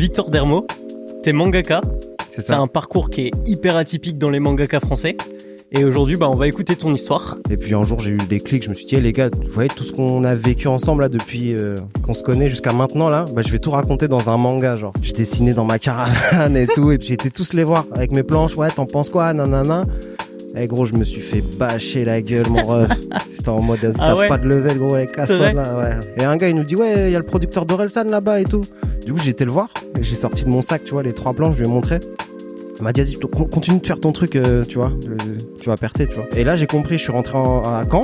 Victor Dermo, t'es mangaka. C'est T'as ça. un parcours qui est hyper atypique dans les mangakas français. Et aujourd'hui, on va écouter ton histoire. Et puis un jour, j'ai eu des clics. Je me suis dit, les gars, vous voyez tout ce qu'on a vécu ensemble là depuis qu'on se connaît jusqu'à maintenant là. Je vais tout raconter dans un manga, genre. J'ai dessiné dans ma caravane et tout. Et puis j'ai été tous les voir avec mes planches. Ouais, t'en penses quoi, nanana. Eh gros, je me suis fait bâcher la gueule, mon ref. C'était en mode, t'as ouais. pas de level, gros, allez, casse-toi C'est de là, ouais. Et un gars, il nous dit, ouais, il y a le producteur d'Orelsan là-bas et tout. Du coup, j'ai été le voir. Et j'ai sorti de mon sac, tu vois, les 3 planches, je lui ai montré. Il m'a dit, vas-y, continue de faire ton truc, tu vois, tu vas percer, tu vois. Et là, j'ai compris, je suis rentré à Caen.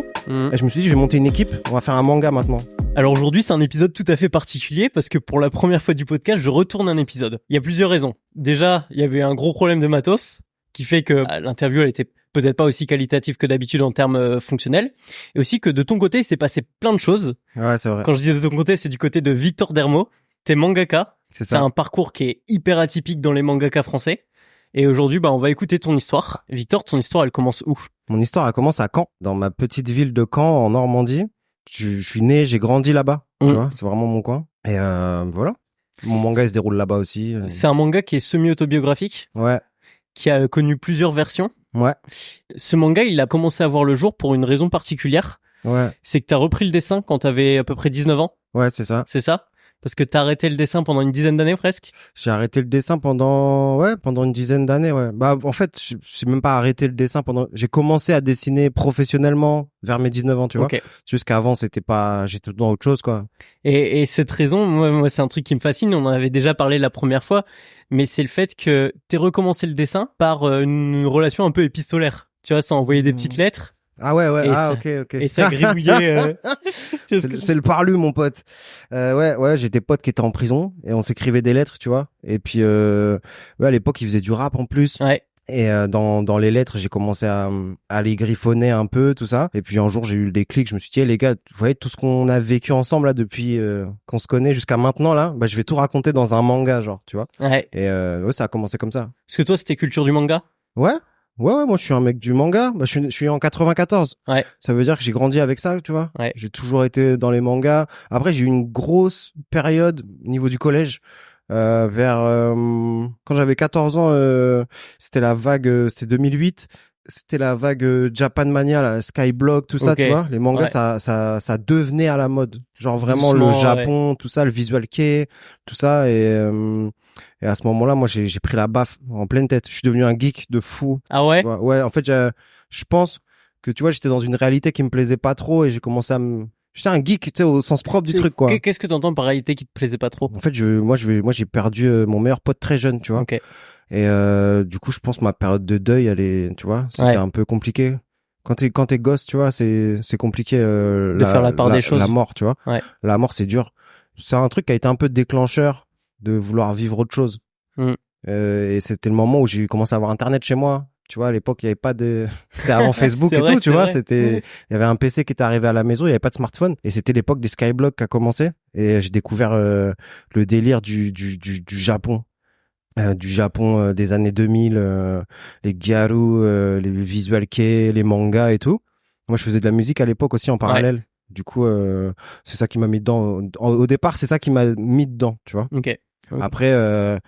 Et je me suis dit, je vais monter une équipe, on va faire un manga maintenant. Alors aujourd'hui, c'est un épisode tout à fait particulier parce que pour la première fois du podcast, je retourne un épisode. Il y a plusieurs raisons. Déjà, il y avait un gros problème de matos qui fait que l'interview, elle était peut-être pas aussi qualitative que d'habitude en termes fonctionnels. Et aussi que de ton côté, il s'est passé plein de choses. Ouais, c'est vrai. Quand je dis de ton côté, c'est du côté de Victor Dermo. T'es mangaka. C'est ça. T'as un parcours qui est hyper atypique dans les mangakas français. Et aujourd'hui, on va écouter ton histoire. Victor, ton histoire, elle commence où? Mon histoire, elle commence à Caen, dans ma petite ville de Caen, en Normandie. Je suis né, j'ai grandi là-bas, tu vois, c'est vraiment mon coin. Et voilà. Mon manga, il se déroule là-bas aussi. C'est un manga qui est semi-autobiographique. Ouais. Qui a connu plusieurs versions. Ouais. Ce manga, il a commencé à voir le jour pour une raison particulière. Ouais. C'est que t'as repris le dessin quand t'avais à peu près 19 ans. Ouais, c'est ça. C'est ça? Parce que t'as arrêté le dessin pendant une dizaine d'années presque. J'ai arrêté le dessin pendant une dizaine d'années, ouais. En fait, j'ai même pas arrêté le dessin j'ai commencé à dessiner professionnellement vers mes 19 ans, tu vois. Okay. Jusqu'avant, j'étais dans autre chose, quoi. Et cette raison, moi, c'est un truc qui me fascine. On en avait déjà parlé la première fois, mais c'est le fait que t'aies recommencé le dessin par une relation un peu épistolaire. Tu vois, ça envoyait des petites lettres. Ah ouais, et ok. Et ça gribouillait. C'est le parlu, mon pote. Ouais, j'ai des potes qui étaient en prison et on s'écrivait des lettres, tu vois. Et puis, à l'époque, ils faisaient du rap en plus. Ouais. Et dans les lettres, j'ai commencé à les griffonner un peu, tout ça. Et puis un jour, j'ai eu le déclic. Je me suis dit, les gars, vous voyez tout ce qu'on a vécu ensemble là depuis qu'on se connaît jusqu'à maintenant là. Je vais tout raconter dans un manga, genre, tu vois. Ouais. Et ça a commencé comme ça. Parce que toi, c'était culture du manga. Ouais, moi je suis un mec du manga. Je suis en 94. Ouais. Ça veut dire que j'ai grandi avec ça, tu vois. Ouais. J'ai toujours été dans les mangas. Après, j'ai eu une grosse période au niveau du collège. Quand j'avais 14 ans, c'était la vague, c'était 2008. C'était la vague Japan Mania, la Skyblock, tout ça, tu vois. Les mangas, ça devenait à la mode. Genre vraiment doucement, le Japon, tout ça, le visual kei, tout ça. Et à ce moment-là, moi, j'ai pris la baffe en pleine tête. Je suis devenu un geek de fou. Ah ouais? Ouais, en fait, je pense que, tu vois, j'étais dans une réalité qui me plaisait pas trop et j'ai commencé j'étais un geek, tu sais, au sens propre du truc, quoi. Qu'est-ce que t'entends par réalité qui te plaisait pas trop? En fait, moi, j'ai perdu mon meilleur pote très jeune, tu vois. Okay. Et du coup, je pense que ma période de deuil, tu vois, c'était un peu compliqué. Quand t'es gosse, tu vois, c'est compliqué de faire la part des choses. La mort, tu vois. Ouais. La mort, c'est dur. C'est un truc qui a été un peu déclencheur de vouloir vivre autre chose. Et c'était le moment où j'ai commencé à avoir internet chez moi. Tu vois, à l'époque, il y avait pas c'était avant Facebook et tout, tu vois, il y avait un PC qui était arrivé à la maison, il y avait pas de smartphone. Et c'était l'époque des Skyblock qui a commencé. Et j'ai découvert, le délire du Japon. Du Japon des années 2000, les gyaru, les visual kei, les mangas et tout. Moi, je faisais de la musique à l'époque aussi en parallèle. Ouais. Du coup, c'est ça qui m'a mis dedans. Au départ, c'est ça qui m'a mis dedans, tu vois. Okay. Après,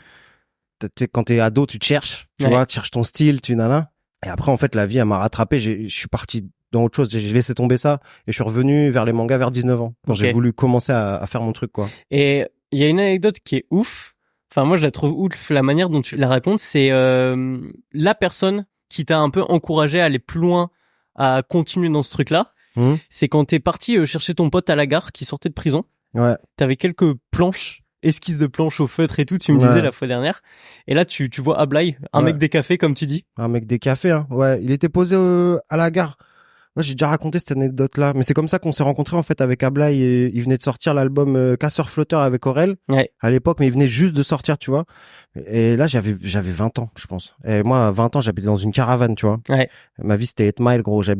quand t'es ado, tu te cherches, tu vois, tu cherches ton style, nana. Et après, en fait, la vie, elle m'a rattrapé. Je suis parti dans autre chose. J'ai laissé tomber ça et je suis revenu vers les mangas vers 19 ans. Quand j'ai voulu commencer à faire mon truc, quoi. Et il y a une anecdote qui est ouf. Enfin, moi, je la trouve ouf. La manière dont tu la racontes, c'est la personne qui t'a un peu encouragé à aller plus loin, à continuer dans ce truc-là. C'est quand t'es parti chercher ton pote à la gare qui sortait de prison. Ouais. T'avais quelques planches, esquisses de planches au feutre et tout, tu me disais la fois dernière. Et là, tu vois Ablai, un mec des cafés, comme tu dis. Un mec des cafés, hein. Ouais. Il était posé à la gare. Moi, j'ai déjà raconté cette anecdote-là, mais c'est comme ça qu'on s'est rencontrés en fait avec Ablai. Et il venait de sortir l'album Casseur Flotteur avec Aurel à l'époque, mais il venait juste de sortir, tu vois. Et là, j'avais 20 ans, je pense. Et moi, à 20 ans, j'habitais dans une caravane, tu vois. Ouais. Ma vie, c'était 8 Mile, gros. Je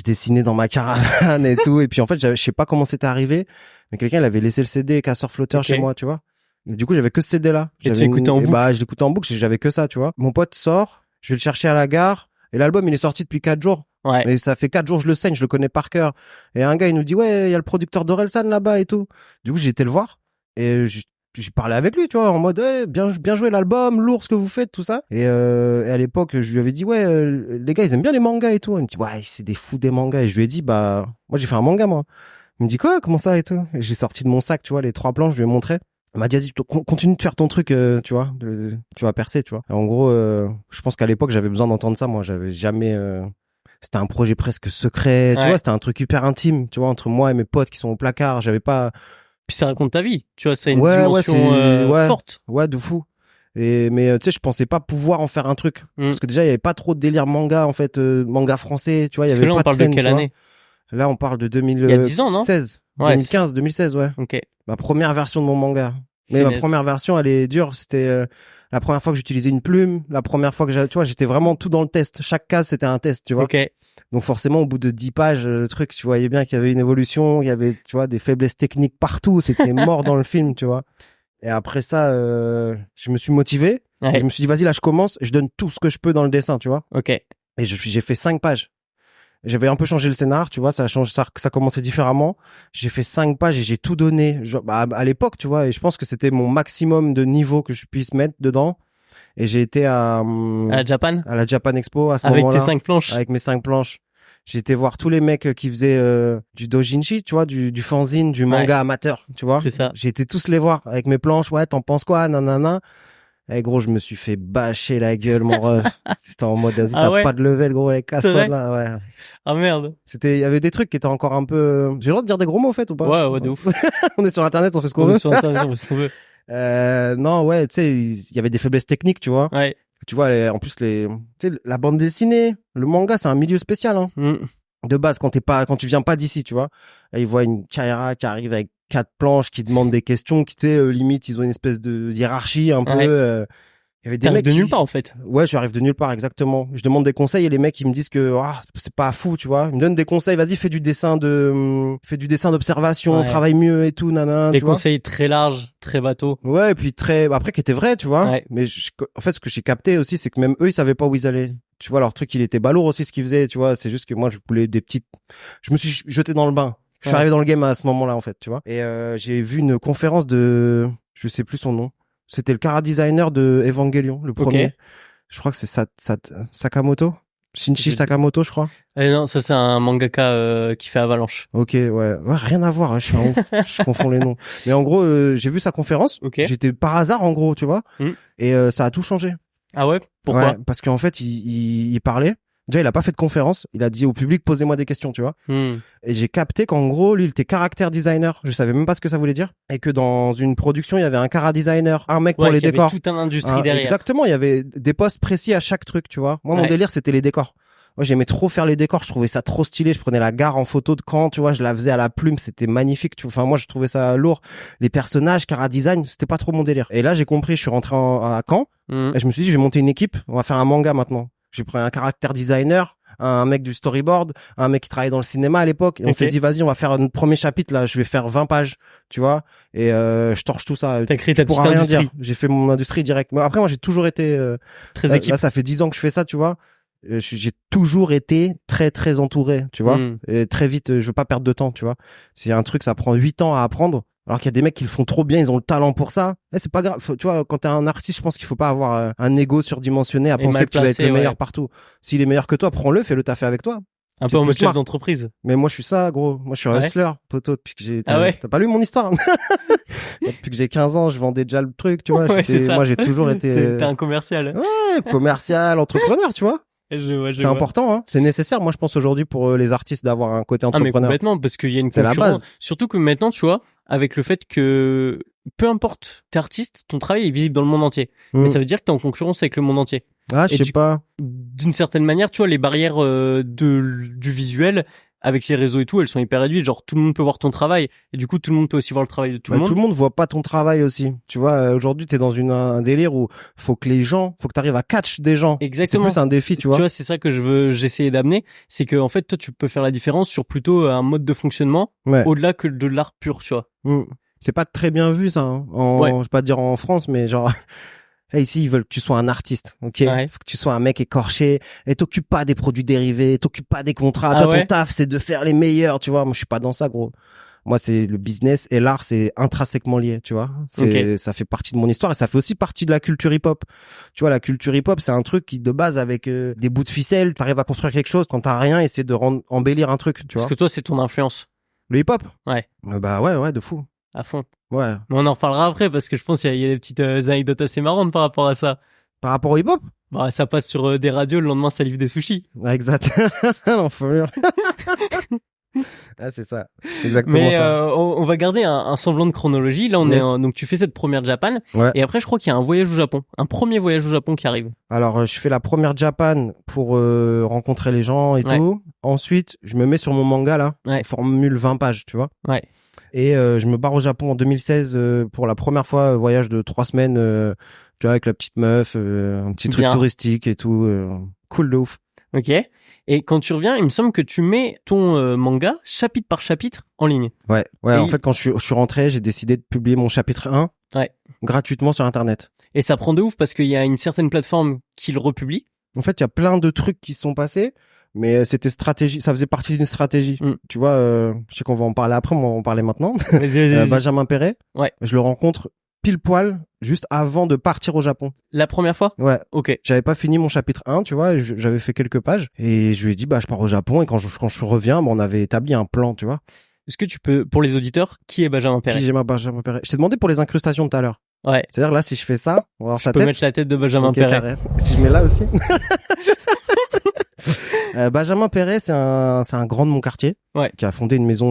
dessinais dans ma caravane et tout. Et puis en fait, je sais pas comment c'était arrivé, mais quelqu'un, il avait laissé le CD Casseur Flotteur chez moi, tu vois. Mais du coup, j'avais que ce CD-là. Et tu écoutais en boucle. Je l'écoutais en boucle, j'avais que ça, tu vois. Mon pote sort, je vais le chercher à la gare. Et l'album, il est sorti depuis 4 jours. Ouais. Et ça fait 4 jours, je le saigne, je le connais par cœur. Et un gars, il nous dit, ouais, il y a le producteur d'Orelsan là-bas et tout. Du coup, j'ai été le voir. Et j'ai parlé avec lui, tu vois, en mode bien joué l'album, lourd ce que vous faites, tout ça. Et à l'époque, je lui avais dit les gars, ils aiment bien les mangas et tout. Il me dit ouais, c'est des fous des mangas. Et je lui ai dit moi j'ai fait un manga moi. Il me dit quoi, comment ça et tout. Et j'ai sorti de mon sac, tu vois, les 3 planches, je lui ai montré. Il m'a dit vas-y, continue de faire ton truc, tu vois, tu vas percer, tu vois. Et en gros, je pense qu'à l'époque, j'avais besoin d'entendre ça. Moi, j'avais jamais. C'était un projet presque secret, tu vois. C'était un truc hyper intime, tu vois, entre moi et mes potes qui sont au placard. J'avais pas. Puis ça raconte ta vie, tu vois, ça a une dimension forte. Ouais, de fou. Mais tu sais, je pensais pas pouvoir en faire un truc parce que déjà il y avait pas trop de délire manga en fait, manga français, tu vois, il y avait pas de scène. Parce que là on parle de quelle année? Là, on parle de 2016. Il y a 10 ans, non? 2015, 2016, ouais. OK. Ma première version de mon manga. Mais ma première version, elle est dure, c'était la première fois que j'utilisais une plume, la première fois que tu vois, j'étais vraiment tout dans le test. Chaque case, c'était un test, tu vois. OK. Donc forcément, au bout de 10 pages, le truc, tu voyais bien qu'il y avait une évolution, il y avait, tu vois, des faiblesses techniques partout, c'était mort dans le film, tu vois. Et après ça, je me suis motivé, et je me suis dit, vas-y, là, je commence, je donne tout ce que je peux dans le dessin, tu vois. OK. Et j'ai fait 5 pages. J'avais un peu changé le scénar, tu vois, ça commençait différemment. J'ai fait 5 pages et j'ai tout donné. À l'époque, tu vois, et je pense que c'était mon maximum de niveau que je puisse mettre dedans. Et j'ai été à la Japan Expo à ce moment-là. Avec tes 5 planches. Avec mes 5 planches. J'ai été voir tous les mecs qui faisaient du doujinshi, tu vois, du fanzine, du manga amateur, tu vois. C'est ça. J'ai été tous les voir avec mes planches. Ouais, t'en penses quoi, nanana. Eh gros, je me suis fait bâcher la gueule, mon ref. C'était en mode, vas-y, t'as pas de level, gros, allez, casse-toi de là, ouais. Ah merde. Il y avait des trucs qui étaient encore un peu, j'ai le droit de dire des gros mots, au fait, ou pas? Ouais, de ouf. On est sur Internet, on fait ce qu'on veut. On est sur Internet, on fait ce qu'on veut. Non, ouais, tu sais, il y avait des faiblesses techniques, tu vois. Ouais. Tu vois, en plus, tu sais, la bande dessinée, le manga, c'est un milieu spécial, hein. De base, quand tu viens pas d'ici, tu vois. Et ils voient une Kaira qui arrive avec 4 planches, qui demandent des questions, qui, tu sais, limite, ils ont une espèce de hiérarchie un peu, il y avait des mecs de nulle part, en fait. Ouais, j'arrive de nulle part, exactement. Je demande des conseils et les mecs, ils me disent que, c'est pas fou, tu vois. Ils me donnent des conseils, vas-y, fais du dessin d'observation, travaille mieux et tout, nanana. Des conseils très larges, très bateaux. Ouais, et puis après, qui étaient vrais, tu vois. Ouais. Mais en fait, ce que j'ai capté aussi, c'est que même eux, ils savaient pas où ils allaient. Tu vois, leur truc, il était balourd aussi, ce qu'ils faisaient, tu vois. C'est juste que moi, je voulais je me suis jeté dans le bain. Je suis arrivé dans le game à ce moment-là, en fait, tu vois. Et j'ai vu une conférence je sais plus son nom. C'était le chara designer de Evangelion, le premier. Je crois que c'est Sakamoto. Shinichi Sakamoto, je crois. Non, ça c'est un mangaka qui fait Avalanche. Ok, ouais, rien à voir. Hein, je suis un ouf. Je confonds les noms. Mais en gros, j'ai vu sa conférence. J'étais par hasard, en gros, tu vois. Et ça a tout changé. Ah ouais? Pourquoi? Ouais, parce qu'en fait, il parlait. Déjà, il a pas fait de conférence. Il a dit au public, posez-moi des questions, tu vois. Et j'ai capté qu'en gros, lui, il était character designer. Je savais même pas ce que ça voulait dire. Et que dans une production, il y avait un chara designer, un mec pour les décors. Il y avait toute une industrie derrière. Exactement. Il y avait des postes précis à chaque truc, tu vois. Moi, mon délire, c'était les décors. Moi, j'aimais trop faire les décors. Je trouvais ça trop stylé. Je prenais la gare en photo de Caen, tu vois. Je la faisais à la plume. C'était magnifique. Enfin, moi, je trouvais ça lourd. Les personnages, chara design, c'était pas trop mon délire. Et là, j'ai compris. Je suis rentré à Caen. Et je me suis dit, je vais monter une équipe. On va faire un manga maintenant. J'ai pris un character designer, un mec du storyboard, un mec qui travaillait dans le cinéma à l'époque, et on s'est dit vas-y, on va faire un premier chapitre là, je vais faire 20 pages, tu vois, et je torche tout ça. T'as créé ta petite industrie. J'ai fait mon industrie direct. Mais après moi j'ai toujours été très équipe. Là ça fait 10 ans que je fais ça, tu vois. J'ai toujours été très très entouré, tu vois. Et très vite, je veux pas perdre de temps, tu vois. C'est un truc, ça prend 8 ans à apprendre. Alors qu'il y a des mecs qui le font trop bien, ils ont le talent pour ça. C'est pas grave. Tu vois, quand t'es un artiste, je pense qu'il faut pas avoir un ego surdimensionné à penser que tu vas être le meilleur partout. S'il est meilleur que toi, prends-le, fais-le taffer avec toi. Un peu en mode chef d'entreprise. Mais moi, je suis ça, gros. Moi, je suis un hustler, poteau, depuis que j'ai... T'as pas lu mon histoire? Depuis que j'ai 15 ans, je vendais déjà le truc, tu vois. Moi, j'ai toujours été... T'es un commercial. Ouais, commercial, entrepreneur, tu vois. C'est important, hein. C'est nécessaire, moi, je pense aujourd'hui pour les artistes d'avoir un côté entrepreneur. Ah, mais complètement, parce qu'il y a une concurrence. C'est la base. Surtout que maintenant, tu vois, avec le fait que peu importe, t'es artiste, ton travail est visible dans le monde entier. Mais ça veut dire que t'es en concurrence avec le monde entier. Ah, je sais pas. D'une certaine manière, tu vois, les barrières du visuel avec les réseaux et tout, elles sont hyper réduites. Genre, tout le monde peut voir ton travail. Et du coup, tout le monde peut aussi voir le travail de tout le monde. Tout le monde voit pas ton travail aussi. Tu vois, aujourd'hui, t'es dans un délire où faut que t'arrives à catch des gens. Exactement. C'est plus un défi, tu vois. Tu vois, c'est ça que j'essayais d'amener. C'est que, en fait, toi, tu peux faire la différence sur plutôt un mode de fonctionnement au-delà que de l'art pur, tu vois. C'est pas très bien vu, ça, hein. Je vais pas dire en France, mais genre, ça, ici, ils veulent que tu sois un artiste, ok? Faut que tu sois un mec écorché, et t'occupes pas des produits dérivés, t'occupes pas des contrats. Toi, ton taf, c'est de faire les meilleurs, tu vois. Moi, je suis pas dans ça, gros. Moi, c'est le business et l'art, c'est intrinsèquement lié, tu vois. Ça fait partie de mon histoire et ça fait aussi partie de la culture hip-hop. Tu vois, la culture hip-hop, c'est un truc qui, de base, avec des bouts de ficelle, t'arrives à construire quelque chose. Quand t'as rien, essayer de embellir un truc, tu vois. Parce que toi, c'est ton influence. Le hip-hop? Ouais. Bah ouais, de fou. À fond. Ouais. Mais on en reparlera après parce que je pense qu'il y a des petites anecdotes assez marrantes par rapport à ça. Par rapport au hip-hop? Bah, ça passe sur des radios, le lendemain, ça livre des sushis. Exact. L'enfoiré. Ah, c'est ça. C'est exactement ça. On va garder un semblant de chronologie. Là, on est donc tu fais cette première Japan. Ouais. Et après, je crois qu'il y a un voyage au Japon. Un premier voyage au Japon qui arrive. Alors, je fais la première Japan pour rencontrer les gens et tout. Ensuite, je me mets sur mon manga, là. Formule 20 pages, tu vois. Ouais. Et je me barre au Japon en 2016 pour la première fois, voyage de 3 semaines, tu vois, avec la petite meuf, un petit truc touristique et tout. Cool de ouf. Ok. Et quand tu reviens, il me semble que tu mets ton manga chapitre par chapitre en ligne. Ouais. En fait, quand je suis rentré, j'ai décidé de publier mon chapitre 1 gratuitement sur Internet. Et ça prend de ouf parce qu'il y a une certaine plateforme qui le republie. En fait, il y a plein de trucs qui se sont passés, mais c'était stratégie. Ça faisait partie d'une stratégie. Tu vois, je sais qu'on va en parler après, mais on va en parler maintenant. Vas-y. Benjamin Perret. Ouais. Je le rencontre pile poil juste avant de partir au Japon. La première fois? Ouais. Ok. J'avais pas fini mon chapitre 1, tu vois, j'avais fait quelques pages et je lui ai dit je pars au Japon et quand je reviens, on avait établi un plan, tu vois. Est-ce que tu peux, pour les auditeurs, qui est Benjamin Perret? Qui est Benjamin Perret? Je t'ai demandé pour les incrustations de tout à l'heure. Ouais. C'est-à-dire là, si je fais ça, on va voir sa tête. Je peux mettre la tête de Benjamin Perret. Carré. Si je mets là aussi. Benjamin Perret, c'est un grand de mon quartier, qui a fondé une maison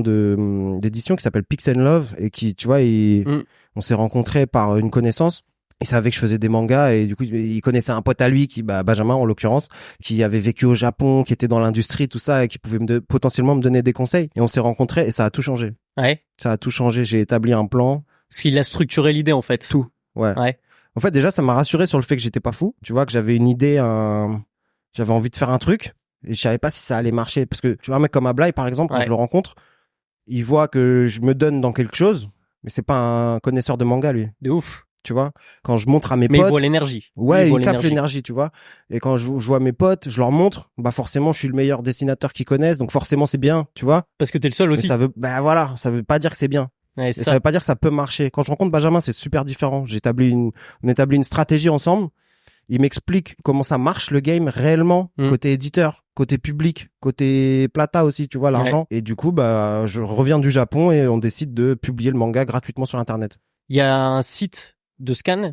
d'édition qui s'appelle Pix and Love et qui, tu vois, on s'est rencontrés par une connaissance. Il savait que je faisais des mangas et du coup, il connaissait un pote à lui Benjamin en l'occurrence, qui avait vécu au Japon, qui était dans l'industrie, tout ça, et qui pouvait potentiellement me donner des conseils. Et on s'est rencontrés et ça a tout changé. Ouais. Ça a tout changé. J'ai établi un plan. Parce qu'il a structuré l'idée, en fait. Tout. Ouais. En fait, déjà, ça m'a rassuré sur le fait que j'étais pas fou. Tu vois, que j'avais une idée, j'avais envie de faire un truc et je savais pas si ça allait marcher. Parce que, tu vois, un mec comme Ablai, par exemple, quand je le rencontre, il voit que je me donne dans quelque chose, mais c'est pas un connaisseur de manga, lui. De ouf. Tu vois, quand je montre à mes potes. Mais il voit l'énergie. Ouais, il capte l'énergie, tu vois. Et quand je vois mes potes, je leur montre, forcément, je suis le meilleur dessinateur qu'ils connaissent, donc forcément, c'est bien, tu vois. Parce que t'es le seul aussi. Mais ça veut pas dire que c'est bien. Ouais, ça veut pas dire que ça peut marcher. Quand je rencontre Benjamin, c'est super différent. On établit une stratégie ensemble. Il m'explique comment ça marche le game réellement, côté éditeur, côté public, côté plata aussi, tu vois, l'argent. Et du coup, je reviens du Japon et on décide de publier le manga gratuitement sur Internet. Il y a un site de scan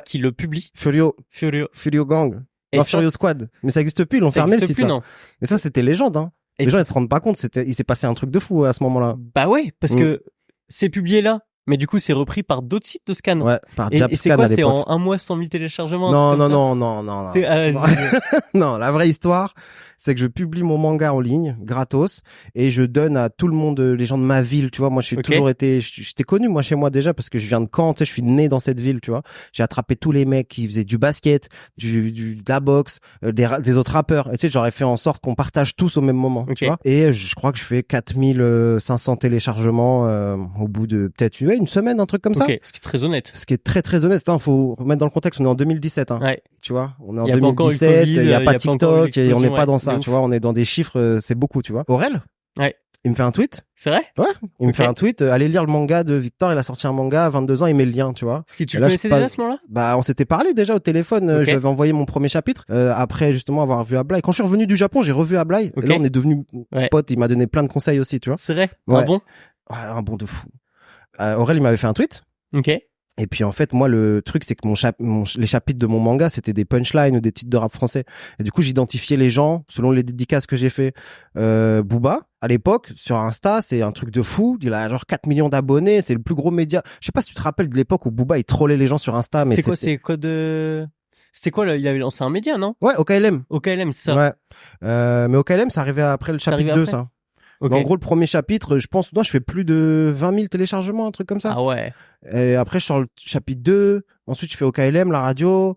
qui le publie. Furio Gang. Non, Furio Squad. Mais ça existe plus, ils l'ont fermé le site. Non. Mais ça, c'était légende, hein. Les gens, ils se rendent pas compte, il s'est passé un truc de fou à ce moment-là. Bah ouais, parce que c'est publié là. Mais du coup, c'est repris par d'autres sites de scan. Ouais, par Japscan. Et c'est quoi? C'est en un mois 100 000 téléchargements? Non. Non, la vraie histoire, c'est que je publie mon manga en ligne, gratos, et je donne à tout le monde, les gens de ma ville, tu vois. Moi, j'étais connu, moi, chez moi déjà, parce que je viens de Caen, tu sais, je suis né dans cette ville, tu vois. J'ai attrapé tous les mecs qui faisaient du basket, de la boxe, des autres rappeurs. Et tu sais, j'aurais fait en sorte qu'on partage tous au même moment, tu vois. Et je crois que je fais 4500 téléchargements, au bout de peut-être une semaine, un truc comme ça. Ce qui est très honnête. Ce qui est très très honnête. Attends, faut remettre dans le contexte, on est en 2017, hein. Ouais. Tu vois, on est en 2017, il y a pas TikTok et on n'est pas dans ça, tu vois, on est dans des chiffres, c'est beaucoup, tu vois. Aurel? Ouais. Il me fait un tweet. C'est vrai? Ouais. Il me fait un tweet, allez lire le manga de Victor, il a sorti un manga à 22 ans, il met le lien, tu vois. Est-ce que tu le connaissais déjà à ce moment-là? On s'était parlé déjà au téléphone, je lui avais envoyé mon premier chapitre, après justement avoir vu Ablai. Quand je suis revenu du Japon, j'ai revu Ablai, et là on est devenus potes, il m'a donné plein de conseils aussi, tu vois. C'est vrai? Ouais. Un bon? Ouais, un bon de fou. Aurel, il m'avait fait un tweet. Ok. Et puis en fait, moi, le truc, c'est que les chapitres de mon manga, c'était des punchlines ou des titres de rap français. Et du coup, j'identifiais les gens selon les dédicaces que j'ai fait. Booba, à l'époque, sur Insta, c'est un truc de fou. Il a genre 4 millions d'abonnés. C'est le plus gros média. Je sais pas si tu te rappelles de l'époque où Booba, il trollait les gens sur Insta. Mais c'était quoi là? Il avait lancé un média, non? Ouais, OKLM. OKLM, c'est ça. Ouais. Mais OKLM, ça arrivait après le chapitre 2, ça. Okay. En gros, le premier chapitre, je fais plus de 20 000 téléchargements, un truc comme ça. Ah ouais. Et après, je sors le chapitre 2. Ensuite, je fais OKLM, la radio.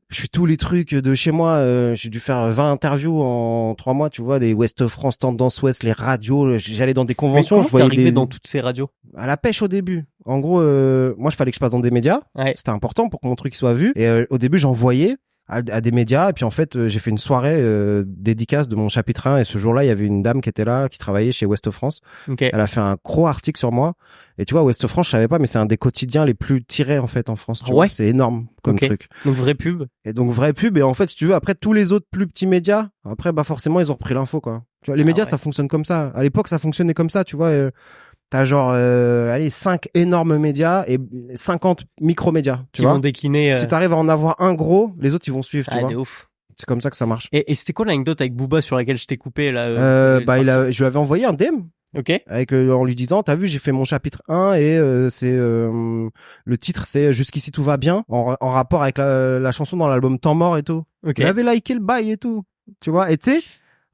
Je fais tous les trucs de chez moi. J'ai dû faire 20 interviews en 3 mois, tu vois, des Ouest France, Tendance Ouest, les radios. J'allais dans des conventions. Je voyais dans toutes ces radios. À la pêche au début. En gros, moi, je fallait que je passe dans des médias. Ouais. C'était important pour que mon truc soit vu. Et au début, j'envoyais. à des médias. Et puis en fait, j'ai fait une soirée dédicace de mon chapitre 1. Et ce jour-là, il y avait une dame qui était là, qui travaillait chez Ouest France. Okay. Elle a fait un gros article sur moi. Et tu vois, Ouest France, je savais pas, mais c'est un des quotidiens les plus tirés en fait en France. Tu vois, c'est énorme comme truc. Donc vraie pub. Et donc vraie pub. Et en fait, si tu veux, après tous les autres plus petits médias, après bah forcément ils ont repris l'info quoi. Tu vois, les médias ça fonctionne comme ça. À l'époque, ça fonctionnait comme ça. Tu vois. T'as genre 5 énormes médias et 50 micro-médias, tu vois. Vont décliner. Si t'arrives à en avoir un gros, les autres ils vont suivre, tu vois. De ouf. C'est comme ça que ça marche. Et c'était quoi l'anecdote avec Booba sur laquelle je t'ai coupé là je lui avais envoyé un DM. OK. Avec en lui disant t'as vu, j'ai fait mon chapitre 1 et le titre c'est Jusqu'ici tout va bien en rapport avec la chanson dans l'album Temps mort et tout. Okay. Il avait liké le bail et tout. Tu vois. Et tu sais,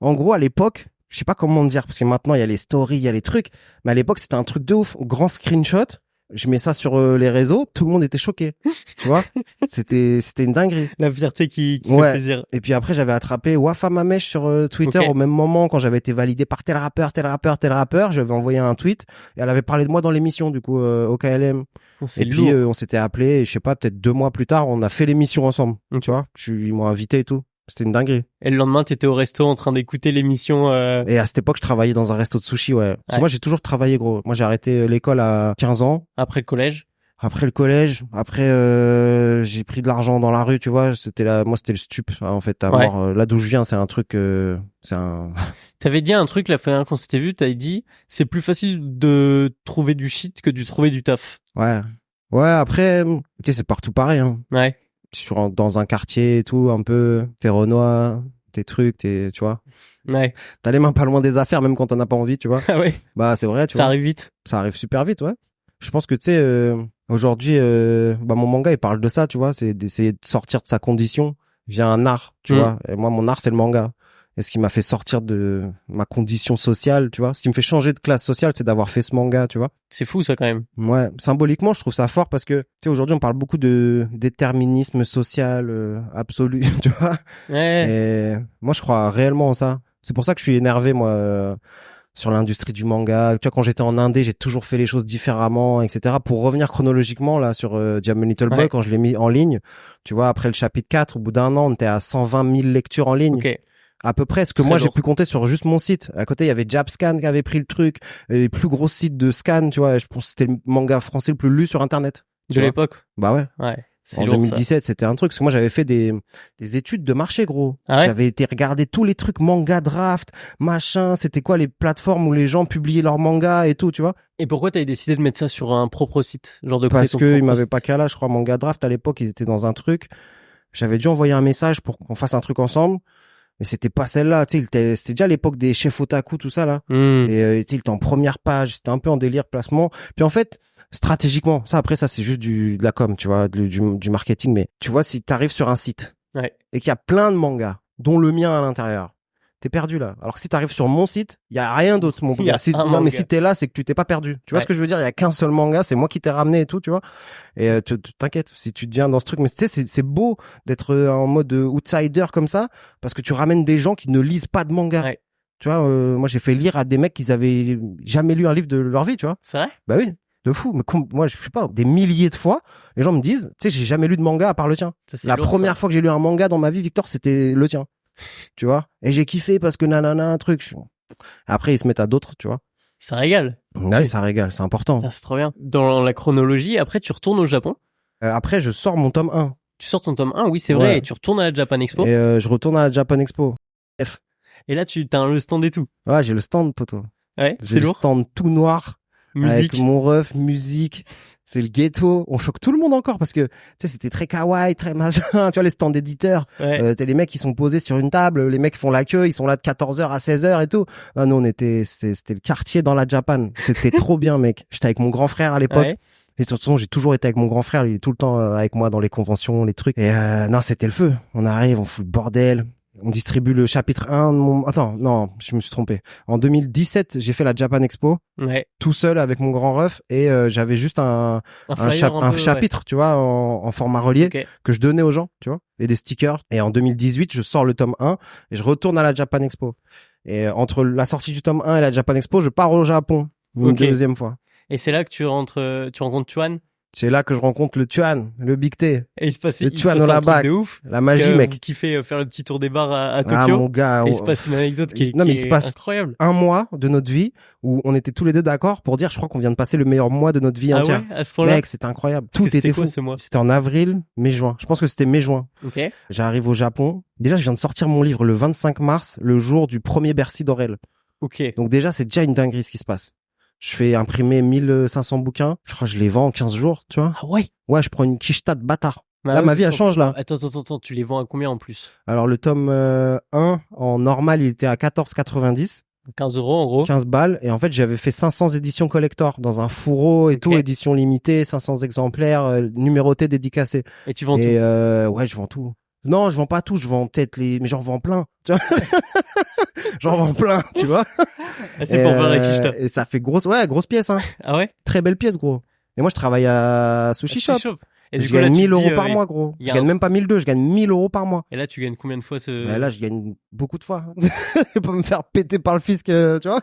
en gros à l'époque, je sais pas comment dire parce que maintenant il y a les stories, il y a les trucs, mais à l'époque c'était un truc de ouf, grand screenshot, je mets ça sur les réseaux, tout le monde était choqué. Tu vois, c'était une dinguerie. La fierté qui fait plaisir. Et puis après j'avais attrapé Wafa Mamèche sur Twitter au même moment quand j'avais été validé par tel rappeur, je lui avais envoyé un tweet et elle avait parlé de moi dans l'émission du coup au KLM. C'est et lourd. Puis on s'était appelé et je sais pas, peut-être 2 mois plus tard, on a fait l'émission ensemble. Tu vois, ils m'ont invité et tout. C'était une dinguerie. Et le lendemain, t'étais au resto en train d'écouter l'émission. Et à cette époque, je travaillais dans un resto de sushi, ouais. Parce que moi, j'ai toujours travaillé, gros. Moi, j'ai arrêté l'école à 15 ans. Après le collège. Après, j'ai pris de l'argent dans la rue, tu vois. C'était le stup, en fait, à mort. Là d'où je viens, c'est un truc, T'avais dit un truc la fois dernière qu'on s'était vu, t'avais dit, c'est plus facile de trouver du shit que de trouver du taf. Ouais. Ouais, après, tu sais, c'est partout pareil, hein. Ouais. Dans un quartier et tout, un peu, t'es Renoir, tes trucs, tu vois. Ouais. T'as les mains pas loin des affaires, même quand t'en as pas envie, tu vois. Ah ouais. Bah, c'est vrai, tu vois. Ça arrive vite. Ça arrive super vite, ouais. Je pense que, tu sais, aujourd'hui, mon manga, il parle de ça, tu vois. C'est d'essayer de sortir de sa condition via un art, tu vois. Et moi, mon art, c'est le manga. Et ce qui m'a fait sortir de ma condition sociale, tu vois. Ce qui me fait changer de classe sociale, c'est d'avoir fait ce manga, tu vois. C'est fou, ça, quand même. Ouais. Symboliquement, je trouve ça fort parce que, tu sais, aujourd'hui, on parle beaucoup de déterminisme social absolu, tu vois. Ouais. Et moi, je crois réellement en ça. C'est pour ça que je suis énervé, moi, sur l'industrie du manga. Tu vois, quand j'étais en Indé, j'ai toujours fait les choses différemment, etc. Pour revenir chronologiquement, là, sur Diamond Little Boy, quand je l'ai mis en ligne, tu vois, après le chapitre 4, au bout d'un an, on était à 120 000 lectures en ligne. Okay. À peu près, ce que moi j'ai pu compter sur juste mon site. À côté, il y avait Jabscan qui avait pris le truc, les plus gros sites de scan, tu vois. Je pense que c'était le manga français le plus lu sur Internet. De l'époque. Bah ouais. Ouais. En 2017, c'était un truc. Parce que moi, j'avais fait des études de marché, gros. Ah ouais. J'avais été regarder tous les trucs manga draft, machin. C'était quoi les plateformes où les gens publiaient leurs mangas et tout, tu vois. Et pourquoi t'avais décidé de mettre ça sur un propre site, genre de Parce que ils m'avaient pas calé, je crois, manga draft à l'époque, ils étaient dans un truc. J'avais dû envoyer un message pour qu'on fasse un truc ensemble. Mais c'était pas celle-là, tu sais, c'était déjà l'époque des chefs otaku, tout ça, là. Et, tu sais, il était en première page, c'était un peu en délire placement. Puis en fait, stratégiquement, ça après, ça c'est juste de la com, tu vois, du marketing. Mais tu vois, si t'arrives sur un site et qu'il y a plein de mangas, dont le mien à l'intérieur, t'es perdu là. Alors que si t'arrives sur mon site, il y a rien d'autre, mon gars. Mais si t'es là, c'est que tu t'es pas perdu. Tu vois ce que je veux dire? Il y a qu'un seul manga, c'est moi qui t'ai ramené et tout, tu vois. Et t'inquiète, si tu te viens dans ce truc, mais tu sais, c'est beau d'être en mode outsider comme ça, parce que tu ramènes des gens qui ne lisent pas de manga. Ouais. Tu vois, moi j'ai fait lire à des mecs qui avaient jamais lu un livre de leur vie, tu vois. C'est vrai? Bah oui. De fou, mais moi je sais pas, des milliers de fois, les gens me disent, tu sais, j'ai jamais lu de manga à part le tien. La première fois que j'ai lu un manga dans ma vie, Victor, c'était le tien. Tu vois, et j'ai kiffé parce que nanana un truc. Après ils se mettent à d'autres, tu vois. Ça régale. Ouais, ça régale, c'est important. C'est trop bien. Dans la chronologie, après tu retournes au Japon. Après je sors mon tome 1. Tu sors ton tome 1, oui c'est vrai, et tu retournes à la Japan Expo. Et je retourne à la Japan Expo. Et là t'as le stand et tout. Ouais, j'ai le stand, poto. Ouais, j'ai le stand tout noir. Musique. Avec mon ref, musique. C'est le ghetto. On choque tout le monde encore parce que, tu sais, c'était très kawaii, très machin. Tu vois, les stands d'éditeurs. T'as les mecs qui sont posés sur une table. Les mecs font la queue. Ils sont là de 14h à 16h et tout. Ah, nous, c'était le quartier dans la Japan. C'était trop bien, mec. J'étais avec mon grand frère à l'époque. Et de toute façon, j'ai toujours été avec mon grand frère. Il est tout le temps avec moi dans les conventions, les trucs. Et non, c'était le feu. On arrive, on fout le bordel. On distribue le chapitre 1 de mon... Attends, non, je me suis trompé. En 2017, j'ai fait la Japan Expo. Tout seul avec mon grand ref et j'avais juste un chapitre, tu vois, en format relié que je donnais aux gens, tu vois, et des stickers. Et en 2018, je sors le tome 1 et je retourne à la Japan Expo. Et entre la sortie du tome 1 et la Japan Expo, je pars au Japon une deuxième fois. Et c'est là que tu rencontres Chuan. C'est là que je rencontre le Tuan, le Big T. Et il se passe un truc de ouf. La magie, mec. Vous kiffez faire le petit tour des bars à Tokyo. Ah, mon gars. Et il se passe une anecdote qui est incroyable. Un mois de notre vie où on était tous les deux d'accord pour dire, je crois qu'on vient de passer le meilleur mois de notre vie entière. Ah ouais, à ce point-là. Mec, c'était incroyable. Tout était fou. Ce mois c'était en avril, mai-juin. Je pense que c'était mai-juin. Ok. J'arrive au Japon. Déjà, je viens de sortir mon livre le 25 mars, le jour du premier Bercy d'Aurel. Ok. Donc déjà, c'est déjà une dinguerie ce qui se passe. Je fais imprimer 1500 bouquins. Je crois que je les vends en 15 jours, tu vois. Ah ouais? Ouais, je prends une quicheta de bâtard. Bah là, ma vie, elle change, là. Attends, tu les vends à combien en plus? Alors, le tome 1, en normal, il était à 14,90. 15 euros, en gros. 15 balles. Et en fait, j'avais fait 500 éditions collector dans un fourreau et tout, édition limitée, 500 exemplaires, numérotés, dédicacés. Et tu vends tout? Ouais, je vends tout. Non, je vends pas tout, je vends peut-être mais j'en vends plein, tu vois. J'en vends plein, tu vois. C'est pour faire la quicheta. Et ça fait grosse pièce, hein. Ah ouais? Très belle pièce, gros. Et moi, je travaille à Sushi Shop. Et je gagne 1000 euros par mois, gros. Je gagne même pas 1200, je gagne 1000 euros par mois. Et là, tu gagnes combien de fois Là, je gagne beaucoup de fois. Je vais pas me faire péter par le fisc, tu vois.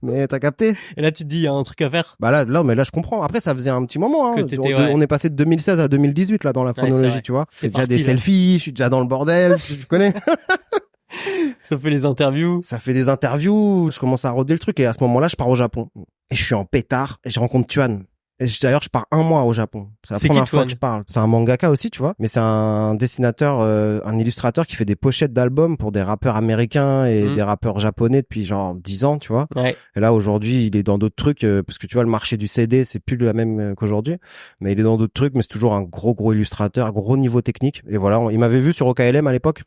Mais t'as capté. Et là, tu te dis, il y a un truc à faire. Bah là, mais là, je comprends. Après, ça faisait un petit moment, hein. On est passé de 2016 à 2018, là, dans la chronologie, tu vois. J'ai déjà des selfies, je suis déjà dans le bordel, tu connais. Ça fait les interviews. Ça fait des interviews. Je commence à roder le truc et à ce moment-là, je pars au Japon. Et je suis en pétard et je rencontre Tuan. Et d'ailleurs, je pars un mois au Japon. C'est la première fois que je parle. C'est un mangaka aussi, tu vois. Mais c'est un dessinateur, un illustrateur qui fait des pochettes d'albums pour des rappeurs américains et des rappeurs japonais depuis genre 10 ans, tu vois. Ouais. Et là, aujourd'hui, il est dans d'autres trucs, parce que tu vois, le marché du CD, c'est plus la même qu'aujourd'hui. Mais il est dans d'autres trucs, mais c'est toujours un gros illustrateur, gros niveau technique. Et voilà, il m'avait vu sur OKLM à l'époque.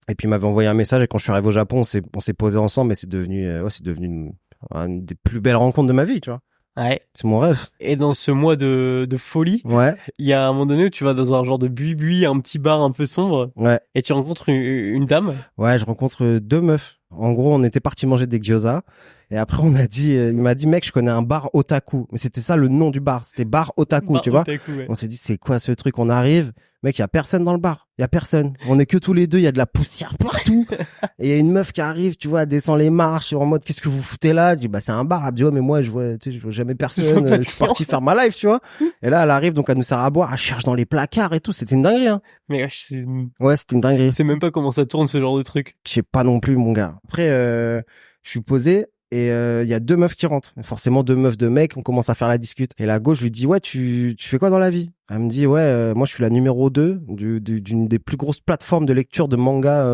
Et puis il m'avait envoyé un message et quand je suis arrivé au Japon, on s'est posé ensemble et c'est devenu une des plus belles rencontres de ma vie, tu vois. Ouais. C'est mon rêve. Et dans ce mois de folie, il y a un moment donné où tu vas dans un genre de buis, un petit bar un peu sombre. Ouais. Et tu rencontres une dame. Ouais, je rencontre 2 meufs. En gros, on était partis manger des gyoza. Et après, il m'a dit, mec, je connais un bar otaku. Mais c'était ça le nom du bar. C'était bar otaku, tu vois. Ouais. On s'est dit, c'est quoi ce truc? On arrive. Mec, il y a personne dans le bar. Il y a personne. On est que tous les deux. Il y a de la poussière partout. Et il y a une meuf qui arrive, tu vois, elle descend les marches en mode, qu'est-ce que vous foutez là? Je dis, bah, c'est un bar. Elle me dit, oh, mais moi, je vois jamais personne. Je suis parti faire ma life, tu vois. Et là, elle arrive, donc elle nous sert à boire. Elle cherche dans les placards et tout. C'était une dinguerie, hein. Mais ouais, c'était une dinguerie. Je sais même pas comment ça tourne, ce genre de truc. Je sais pas non plus, mon gars. Après, je suis posé. Et il y a 2 meufs qui rentrent. Forcément 2 meufs de mecs, on commence à faire la discute. Et la gauche, je lui dis, ouais, tu fais quoi dans la vie? Elle me dit, ouais, moi je suis la numéro 2 d'une des plus grosses plateformes de lecture de manga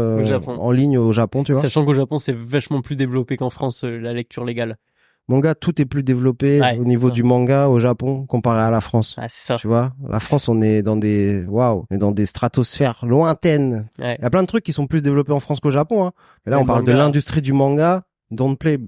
en ligne au Japon, tu vois. Sachant qu'au Japon, c'est vachement plus développé qu'en France, la lecture légale. Manga, tout est plus développé au niveau du manga au Japon comparé à la France. Ah, c'est ça. Tu vois, la France, on est dans des stratosphères lointaines. Ouais. Il y a plein de trucs qui sont plus développés en France qu'au Japon, hein. Mais là, on parle de l'industrie du manga. Don't play.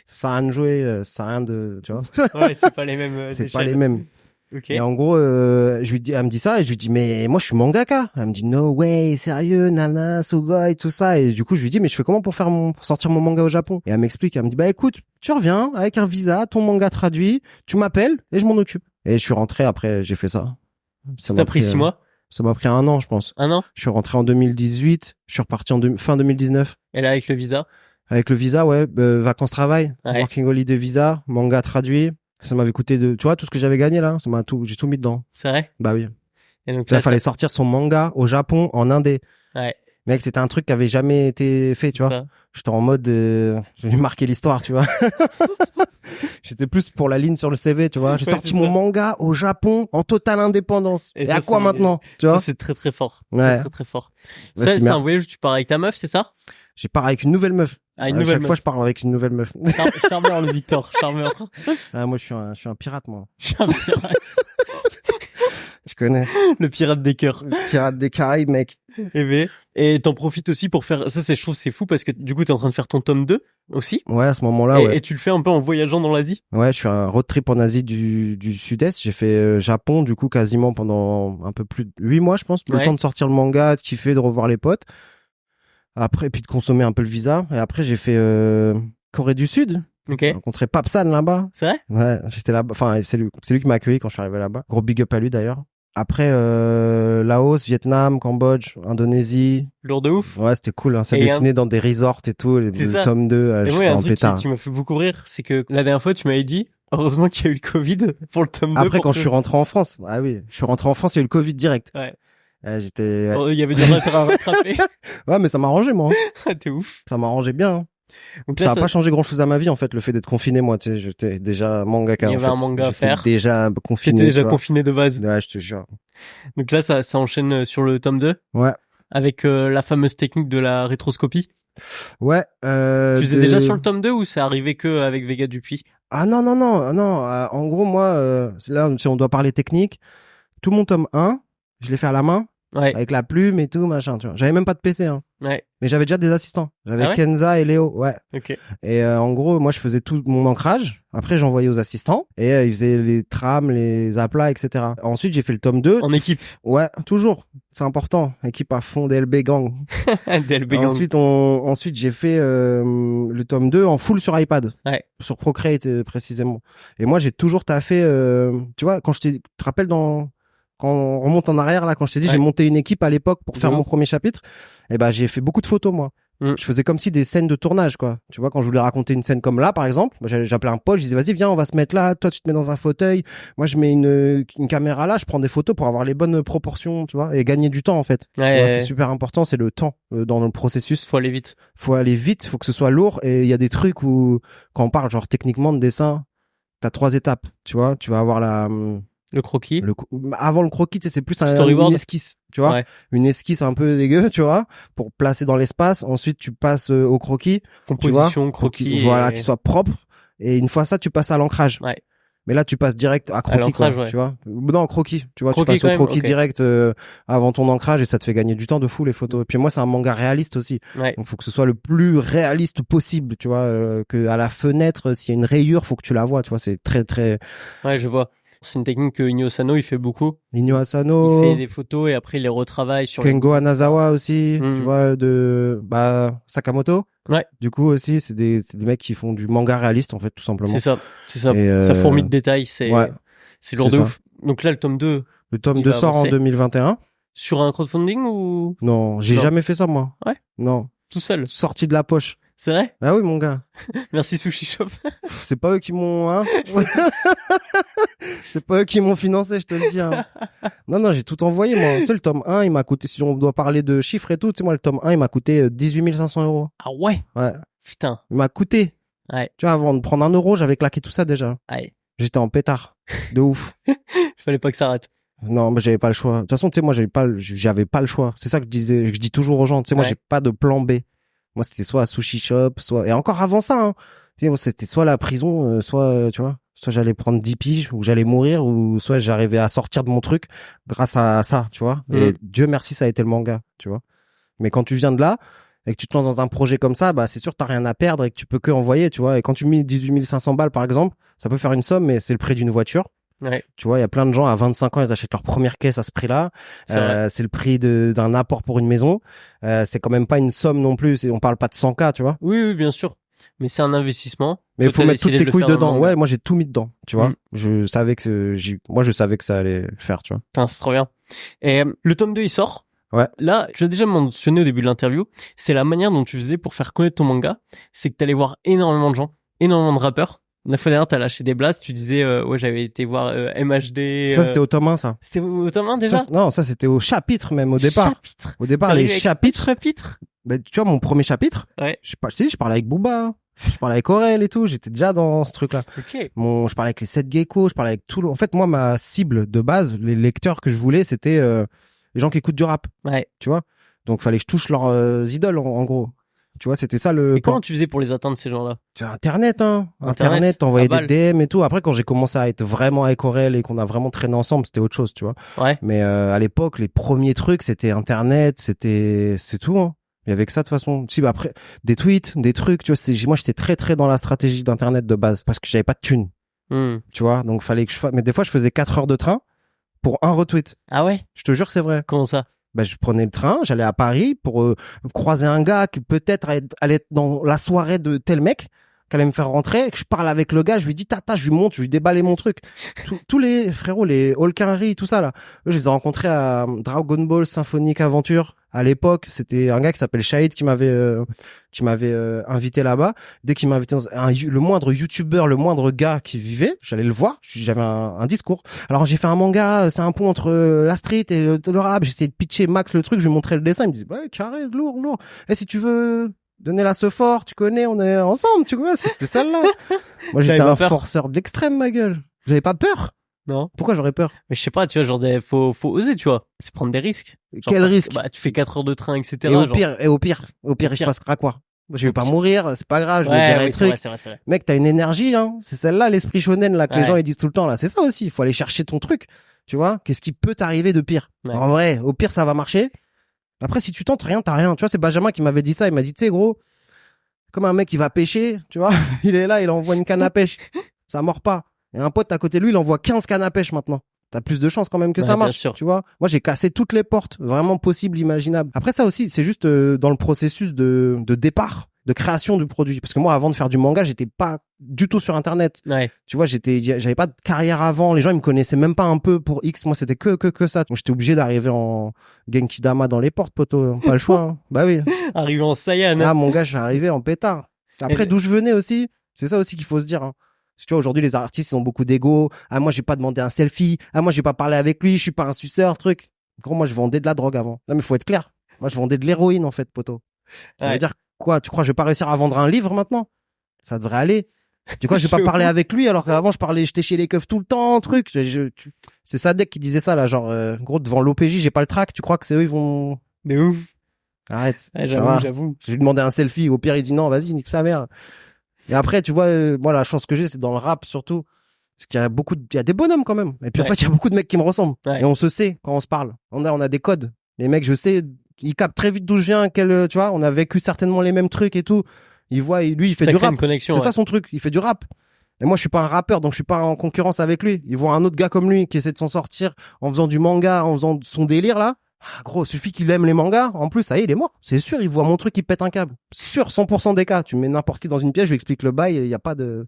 Ça sert à rien de jouer, ça sert à rien de, tu vois. Ouais, c'est pas les mêmes. C'est pas les mêmes. Okay. Et en gros, elle me dit ça, et je lui dis, mais moi, je suis mangaka. Elle me dit, no way, sérieux, nana, Sugoi, tout ça. Et du coup, je lui dis, mais je fais comment pour sortir mon manga au Japon? Et elle m'explique, elle me dit, bah, écoute, tu reviens avec un visa, ton manga traduit, tu m'appelles, et je m'en occupe. Et je suis rentré après, j'ai fait ça. Ça m'a pris 6 mois? Ça m'a pris 1 an, je pense. 1 an? Je suis rentré en 2018, je suis reparti fin 2019. Et là, avec le visa? Avec le visa, ouais, vacances-travail, working holiday visa, manga traduit. Ça m'avait coûté tu vois, tout ce que j'avais gagné là, j'ai tout mis dedans. C'est vrai? Bah oui. Et donc là, fallait sortir son manga au Japon en indé. Ouais. Mec, c'était un truc qui avait jamais été fait, tu vois. Ouais. J'étais en mode, je vais marquer l'histoire, tu vois. J'étais plus pour la ligne sur le CV, tu vois. J'ai sorti mon manga au Japon en totale indépendance. Et à quoi maintenant, tu vois? C'est très très fort. Ouais. Très très fort. Ouais, c'est un voyage où tu pars avec ta meuf, c'est ça? Je pars avec une nouvelle meuf. Ah, chaque fois, je pars avec une nouvelle meuf. Charmeur, le Victor, charmeur. Ah, moi, je suis un pirate, moi. Je suis un pirate. Tu connais. Le pirate des cœurs. Le pirate des Caraïbes, mec. Et t'en profites aussi pour faire, ça, je trouve, c'est fou parce que du coup, t'es en train de faire ton tome 2 aussi. Ouais, à ce moment-là, ouais. Et tu le fais un peu en voyageant dans l'Asie. Ouais, je fais un road trip en Asie du Sud-Est. J'ai fait Japon, du coup, quasiment pendant un peu plus de 8 mois, je pense. Le temps de sortir le manga, de kiffer, de revoir les potes. Après, puis de consommer un peu le visa. Et après, j'ai fait Corée du Sud. Ok. J'ai rencontré Papsan là-bas. C'est vrai? Ouais, j'étais là-bas. Enfin, c'est lui qui m'a accueilli quand je suis arrivé là-bas. Gros big up à lui d'ailleurs. Après, Laos, Vietnam, Cambodge, Indonésie. Lourd de ouf. Ouais, c'était cool. Hein. Ça dessinait dans des resorts et tout. Le tome 2, j'étais en pétard. Qui m'a fait beaucoup rire, c'est que la dernière fois, tu m'avais dit, Heureusement qu'il y a eu le Covid pour le tome 2. Après, quand je suis rentré en France, ah oui, je suis rentré en France, il y a eu le Covid direct. Ouais. J'étais... Il y avait des affaires à rattraper. Ouais, mais ça m'a arrangé, moi. T'es ouf. Ça m'a arrangé bien. Donc ça a pas changé grand chose à ma vie, en fait, le fait d'être confiné, moi, tu sais, j'étais déjà mangaka, en fait. Il y avait un manga à faire. J'étais déjà confiné. T'étais déjà confiné de base. Ouais, je te jure. Donc là, ça enchaîne sur le tome 2. Ouais. Avec la fameuse technique de la rétroscopie. Ouais. Tu faisais déjà sur le tome 2 ou c'est arrivé que avec Vega Dupuis? Ah non. En gros, moi, c'est là, si on doit parler technique, tout mon tome 1, je l'ai fait à la main. Ouais. Avec la plume et tout, machin, tu vois. J'avais même pas de PC, hein. Ouais. Mais j'avais déjà des assistants. J'avais Kenza et Léo, ouais. Ok. Et en gros, moi, je faisais tout mon ancrage. Après, j'envoyais aux assistants. Et ils faisaient les trames, les aplats, etc. Ensuite, j'ai fait le tome 2. En équipe. Ouais, toujours. C'est important. Équipe à fond DLB Gang. DLB Gang. Ensuite, j'ai fait le tome 2 en full sur iPad. Ouais. Sur Procreate, précisément. Et moi, j'ai toujours taffé, tu vois, quand tu te rappelles quand on remonte en arrière, là, quand je t'ai dit, j'ai monté une équipe à l'époque pour faire mon premier chapitre, et ben, j'ai fait beaucoup de photos, moi. Je faisais comme si des scènes de tournage, quoi. Tu vois, quand je voulais raconter une scène comme là, par exemple, j'appelais un pote, je disais, vas-y, viens, on va se mettre là, toi, tu te mets dans un fauteuil, moi, je mets une caméra là, je prends des photos pour avoir les bonnes proportions, tu vois, et gagner du temps, en fait. Ouais, c'est super important, c'est le temps dans le processus. Faut aller vite. Faut que ce soit lourd, et il y a des trucs où, quand on parle, genre, techniquement de dessin, t'as 3 étapes, tu vois, tu vas avoir le croquis. Avant le croquis, c'est plus une esquisse, tu vois, une esquisse un peu dégueu, tu vois, pour placer dans l'espace. Ensuite, tu passes au croquis, composition, croquis, voilà, qu'il soit propre. Et une fois ça, tu passes à l'ancrage. Ouais. Mais là, tu passes direct à croquis, quoi, tu vois. Non, croquis, tu vois, croquis, tu passes au croquis direct avant ton ancrage et ça te fait gagner du temps de fou les photos. Et puis moi, c'est un manga réaliste aussi. Ouais. Donc, faut que ce soit le plus réaliste possible, tu vois, que à la fenêtre, s'il y a une rayure, faut que tu la vois, tu vois. C'est très, très. Ouais, je vois. C'est une technique que Inyo Asano il fait beaucoup. Inyo Asano. Il fait des photos et après il les retravaille sur. Kengo Anazawa aussi, tu vois, Sakamoto. Ouais. Du coup aussi, c'est des mecs qui font du manga réaliste en fait, tout simplement. C'est ça. Et ça fourmille de détails, c'est lourd de ouf. Donc là le tome 2. Le tome 2 sort en 2021. Sur un crowdfunding ou? Non, j'ai jamais fait ça moi. Ouais. Non. Tout seul. Sorti de la poche. C'est vrai? Ah oui, mon gars. Merci Sushi Shop. C'est pas eux qui m'ont, hein. C'est pas eux qui m'ont financé, je te le dis, hein. Non, j'ai tout envoyé, moi. Tu sais, le tome 1, il m'a coûté, si on doit parler de chiffres et tout, tu sais, moi, le tome 1, il m'a coûté 18 500 €. Ah ouais? Ouais. Putain. Il m'a coûté. Ouais. Tu vois, avant de prendre 1 €, j'avais claqué tout ça déjà. Ouais. J'étais en pétard. De ouf. Il fallait pas que ça arrête. Non, mais j'avais pas le choix. De toute façon, tu sais, moi, j'avais pas le choix. C'est ça que je dis toujours aux gens. Tu sais, moi, j'ai pas de plan B. Moi, c'était soit à Sushi Shop, et encore avant ça, hein. Tu sais, c'était soit la prison, soit, tu vois, soit j'allais prendre 10 piges, ou j'allais mourir, ou soit j'arrivais à sortir de mon truc grâce à ça, tu vois. Et Dieu merci, ça a été le manga, tu vois. Mais quand tu viens de là, et que tu te lances dans un projet comme ça, bah, c'est sûr que t'as rien à perdre et que tu peux que envoyer, tu vois. Et quand tu mets 18 500 balles, par exemple, ça peut faire une somme, mais c'est le prix d'une voiture. Ouais. Tu vois, il y a plein de gens à 25 ans, ils achètent leur première caisse à ce prix-là. C'est le prix d'un apport pour une maison. C'est quand même pas une somme non plus. On parle pas de 100K, tu vois. Oui, bien sûr. Mais c'est un investissement. Mais il faut mettre toutes tes couilles dedans. Ouais, moi j'ai tout mis dedans, tu vois. Je savais que ça allait le faire, tu vois. Putain, c'est trop bien. Et le tome 2 il sort. Ouais. Là, je l'ai déjà mentionné au début de l'interview, c'est la manière dont tu faisais pour faire connaître ton manga, c'est que t'allais voir énormément de gens, énormément de rappeurs. La fois dernière, t'as lâché des blasts, tu disais, j'avais été voir MHD. Ça, c'était au tome 1, ça. C'était au tome 1 déjà? Non, ça, c'était au chapitre même, au départ. Chapitre. Au départ, les chapitres. Ben, tu vois, mon premier chapitre. Ouais. Je te dis, je parlais avec Booba. Je parlais avec Aurel et tout. J'étais déjà dans ce truc-là. Ok. Je parlais avec les 7 geckos, je parlais avec tout en fait, moi, ma cible de base, les lecteurs que je voulais, c'était, les gens qui écoutent du rap. Ouais. Tu vois? Donc, fallait que je touche leurs idoles, en gros. Tu vois, c'était ça le. Et comment tu faisais pour les atteindre, ces gens-là? C'est Internet, hein. Internet, t'envoyais des DM et tout. Après, quand j'ai commencé à être vraiment avec Aurel et qu'on a vraiment traîné ensemble, c'était autre chose, tu vois. Ouais. Mais, à l'époque, les premiers trucs, c'était Internet, c'est tout, hein. Il y avait que ça, de toute façon. Si, bah, après, des tweets, des trucs, tu vois, moi, j'étais très, très dans la stratégie d'Internet de base. Parce que j'avais pas de thunes. Tu vois. Donc, fallait que mais des fois, je faisais 4 heures de train pour un retweet. Ah ouais? Je te jure, c'est vrai. Comment ça? Bah, je prenais le train, j'allais à Paris pour croiser un gars qui peut-être allait être dans la soirée de tel mec. qu'elle allait me faire rentrer, que je parle avec le gars, je lui dis tata, je lui montre, je lui déballais mon truc. Tous les frérots, les Holkinry, tout ça là, eux, je les ai rencontrés à Dragon Ball Symphonic Adventure. À l'époque, c'était un gars qui s'appelle Shahid qui m'avait invité là-bas. Dès qu'il m'a invité, le moindre youtubeur, le moindre gars qui vivait, j'allais le voir. J'avais un discours. Alors j'ai fait un manga, c'est un pont entre la street et le rap. J'essayais de pitcher Max le truc, je lui montrais le dessin, il me disait ouais, carré, lourd. Et si tu veux donner la ce fort, tu connais, on est ensemble, tu vois. C'était celle-là. Moi j'étais un forceur de l'extrême, ma gueule. J'avais pas peur. Non. Pourquoi j'aurais peur? Mais je sais pas, tu vois, genre, faut oser, tu vois. C'est prendre des risques. Genre, quel risque? Bah, tu fais 4 heures de train, etc. Et au pire, il se passera quoi? Je vais pas mourir, c'est pas grave, je vais dire un truc. C'est vrai. Mec, t'as une énergie, hein. C'est celle-là, l'esprit shonen, là, que les gens, ils disent tout le temps, là. C'est ça aussi. Il faut aller chercher ton truc. Tu vois? Qu'est-ce qui peut t'arriver de pire? En vrai, au pire, ça va marcher. Après, si tu tentes rien, t'as rien. Tu vois, c'est Benjamin qui m'avait dit ça. Il m'a dit, tu sais, gros, comme un mec qui va pêcher, tu vois. Il est là, il envoie une canne à pêche. Ça mord pas. Et un pote à côté de lui, il envoie 15 cannes à pêche maintenant. T'as plus de chances quand même que ça marche, tu vois. Moi, j'ai cassé toutes les portes, vraiment possibles, imaginables. Après ça aussi, c'est juste dans le processus de départ, de création du produit. Parce que moi, avant de faire du manga, j'étais pas du tout sur Internet. Ouais. Tu vois, j'avais pas de carrière avant. Les gens, ils me connaissaient même pas un peu pour X. Moi, c'était que ça. Donc, j'étais obligé d'arriver en Genki Dama dans les portes, poteau. Pas le choix. Hein. Bah oui. Arrivé en Saiyan. Ah, mon gars, je suis arrivé en pétard. Après, d'où je venais aussi. C'est ça aussi qu'il faut se dire, hein. Tu vois, aujourd'hui, les artistes, ils ont beaucoup d'ego. Ah, moi, j'ai pas demandé un selfie. Ah, moi, j'ai pas parlé avec lui. Je suis pas un suceur, truc. Gros, moi, je vendais de la drogue avant. Non, mais faut être clair. Moi, je vendais de l'héroïne, en fait, poteau. Ça veut dire quoi? Tu crois que je vais pas réussir à vendre un livre maintenant? Ça devrait aller. Tu crois que je vais pas parler avec lui alors qu'avant, j'étais chez les keufs tout le temps, truc. C'est Sadek qui disait ça, là. Genre, gros, devant l'OPJ, j'ai pas le trac. Tu crois que c'est eux, ils vont... Mais ouf. Arrête. Ouais, j'avoue. Je lui demandais un selfie. Au pire, il dit non, vas-y, nique sa mère. Et après, tu vois, moi, la chance que j'ai, c'est dans le rap, surtout. Parce qu'il y a il y a des bonhommes, quand même. Et puis, en fait, il y a beaucoup de mecs qui me ressemblent. Et on se sait quand on se parle. On a des codes. Les mecs, je sais, ils captent très vite d'où je viens, tu vois, on a vécu certainement les mêmes trucs et tout. Ils voient, lui, il fait du rap. C'est ça son truc. Il fait du rap. Et moi, je suis pas un rappeur, donc je suis pas en concurrence avec lui. Ils voient un autre gars comme lui qui essaie de s'en sortir en faisant du manga, en faisant son délire, là. Ah, gros, suffit qu'il aime les mangas. En plus, ça y est, il est mort. C'est sûr, il voit mon truc, il pète un câble. Sûr, 100% des cas. Tu mets n'importe qui dans une pièce, je lui explique le bail, il y a pas de...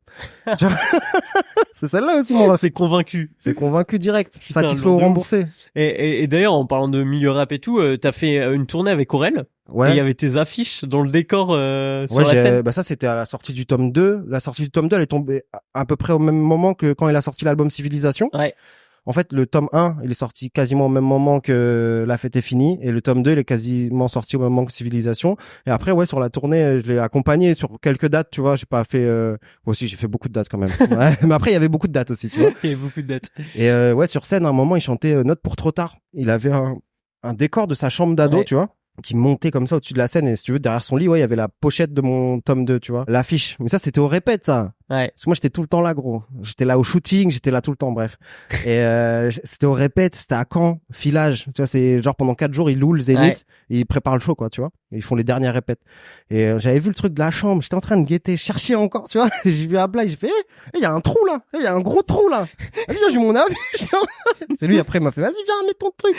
C'est celle-là aussi, mon. C'est convaincu. C'est convaincu direct. Satisfait ou remboursé. Et d'ailleurs, en parlant de milieu rap et tout, t'as fait une tournée avec Aurel. Ouais. Et il y avait tes affiches dans le décor, sur la scène. Bah ça, c'était à la sortie du tome 2. La sortie du tome 2, elle est tombée à peu près au même moment que quand il a sorti l'album Civilisation. Ouais. En fait, le tome 1, il est sorti quasiment au même moment que La Fête est finie. Et le tome 2, il est quasiment sorti au même moment que Civilisation. Et après, ouais, sur la tournée, je l'ai accompagné sur quelques dates, tu vois. J'ai pas fait... Moi aussi, j'ai fait beaucoup de dates quand même. Ouais, mais après, il y avait beaucoup de dates aussi, tu vois. Il y avait beaucoup de dates. Et ouais, sur scène, à un moment, il chantait Note pour trop tard. Il avait un décor de sa chambre d'ado, tu vois, qui montait comme ça au-dessus de la scène. Et si tu veux, derrière son lit, ouais, il y avait la pochette de mon tome 2, tu vois. L'affiche. Mais ça, c'était au répète, ça. Ouais. Parce que moi, j'étais tout le temps là, gros. J'étais là au shooting, j'étais là tout le temps, bref. Et c'était au répète, c'était à Caen, filage. Tu vois, c'est genre pendant 4 jours, ils louent le Zénith, et ils préparent le show, quoi, tu vois. Et ils font les dernières répètes. Et j'avais vu le truc de la chambre, j'étais en train de guetter, chercher encore, tu vois. J'ai vu Ablaï, j'ai fait, il y a un trou là, il y a un gros trou là. Vas-y, viens, j'ai mon avis. C'est lui après, il m'a fait, vas-y, viens, mets ton truc.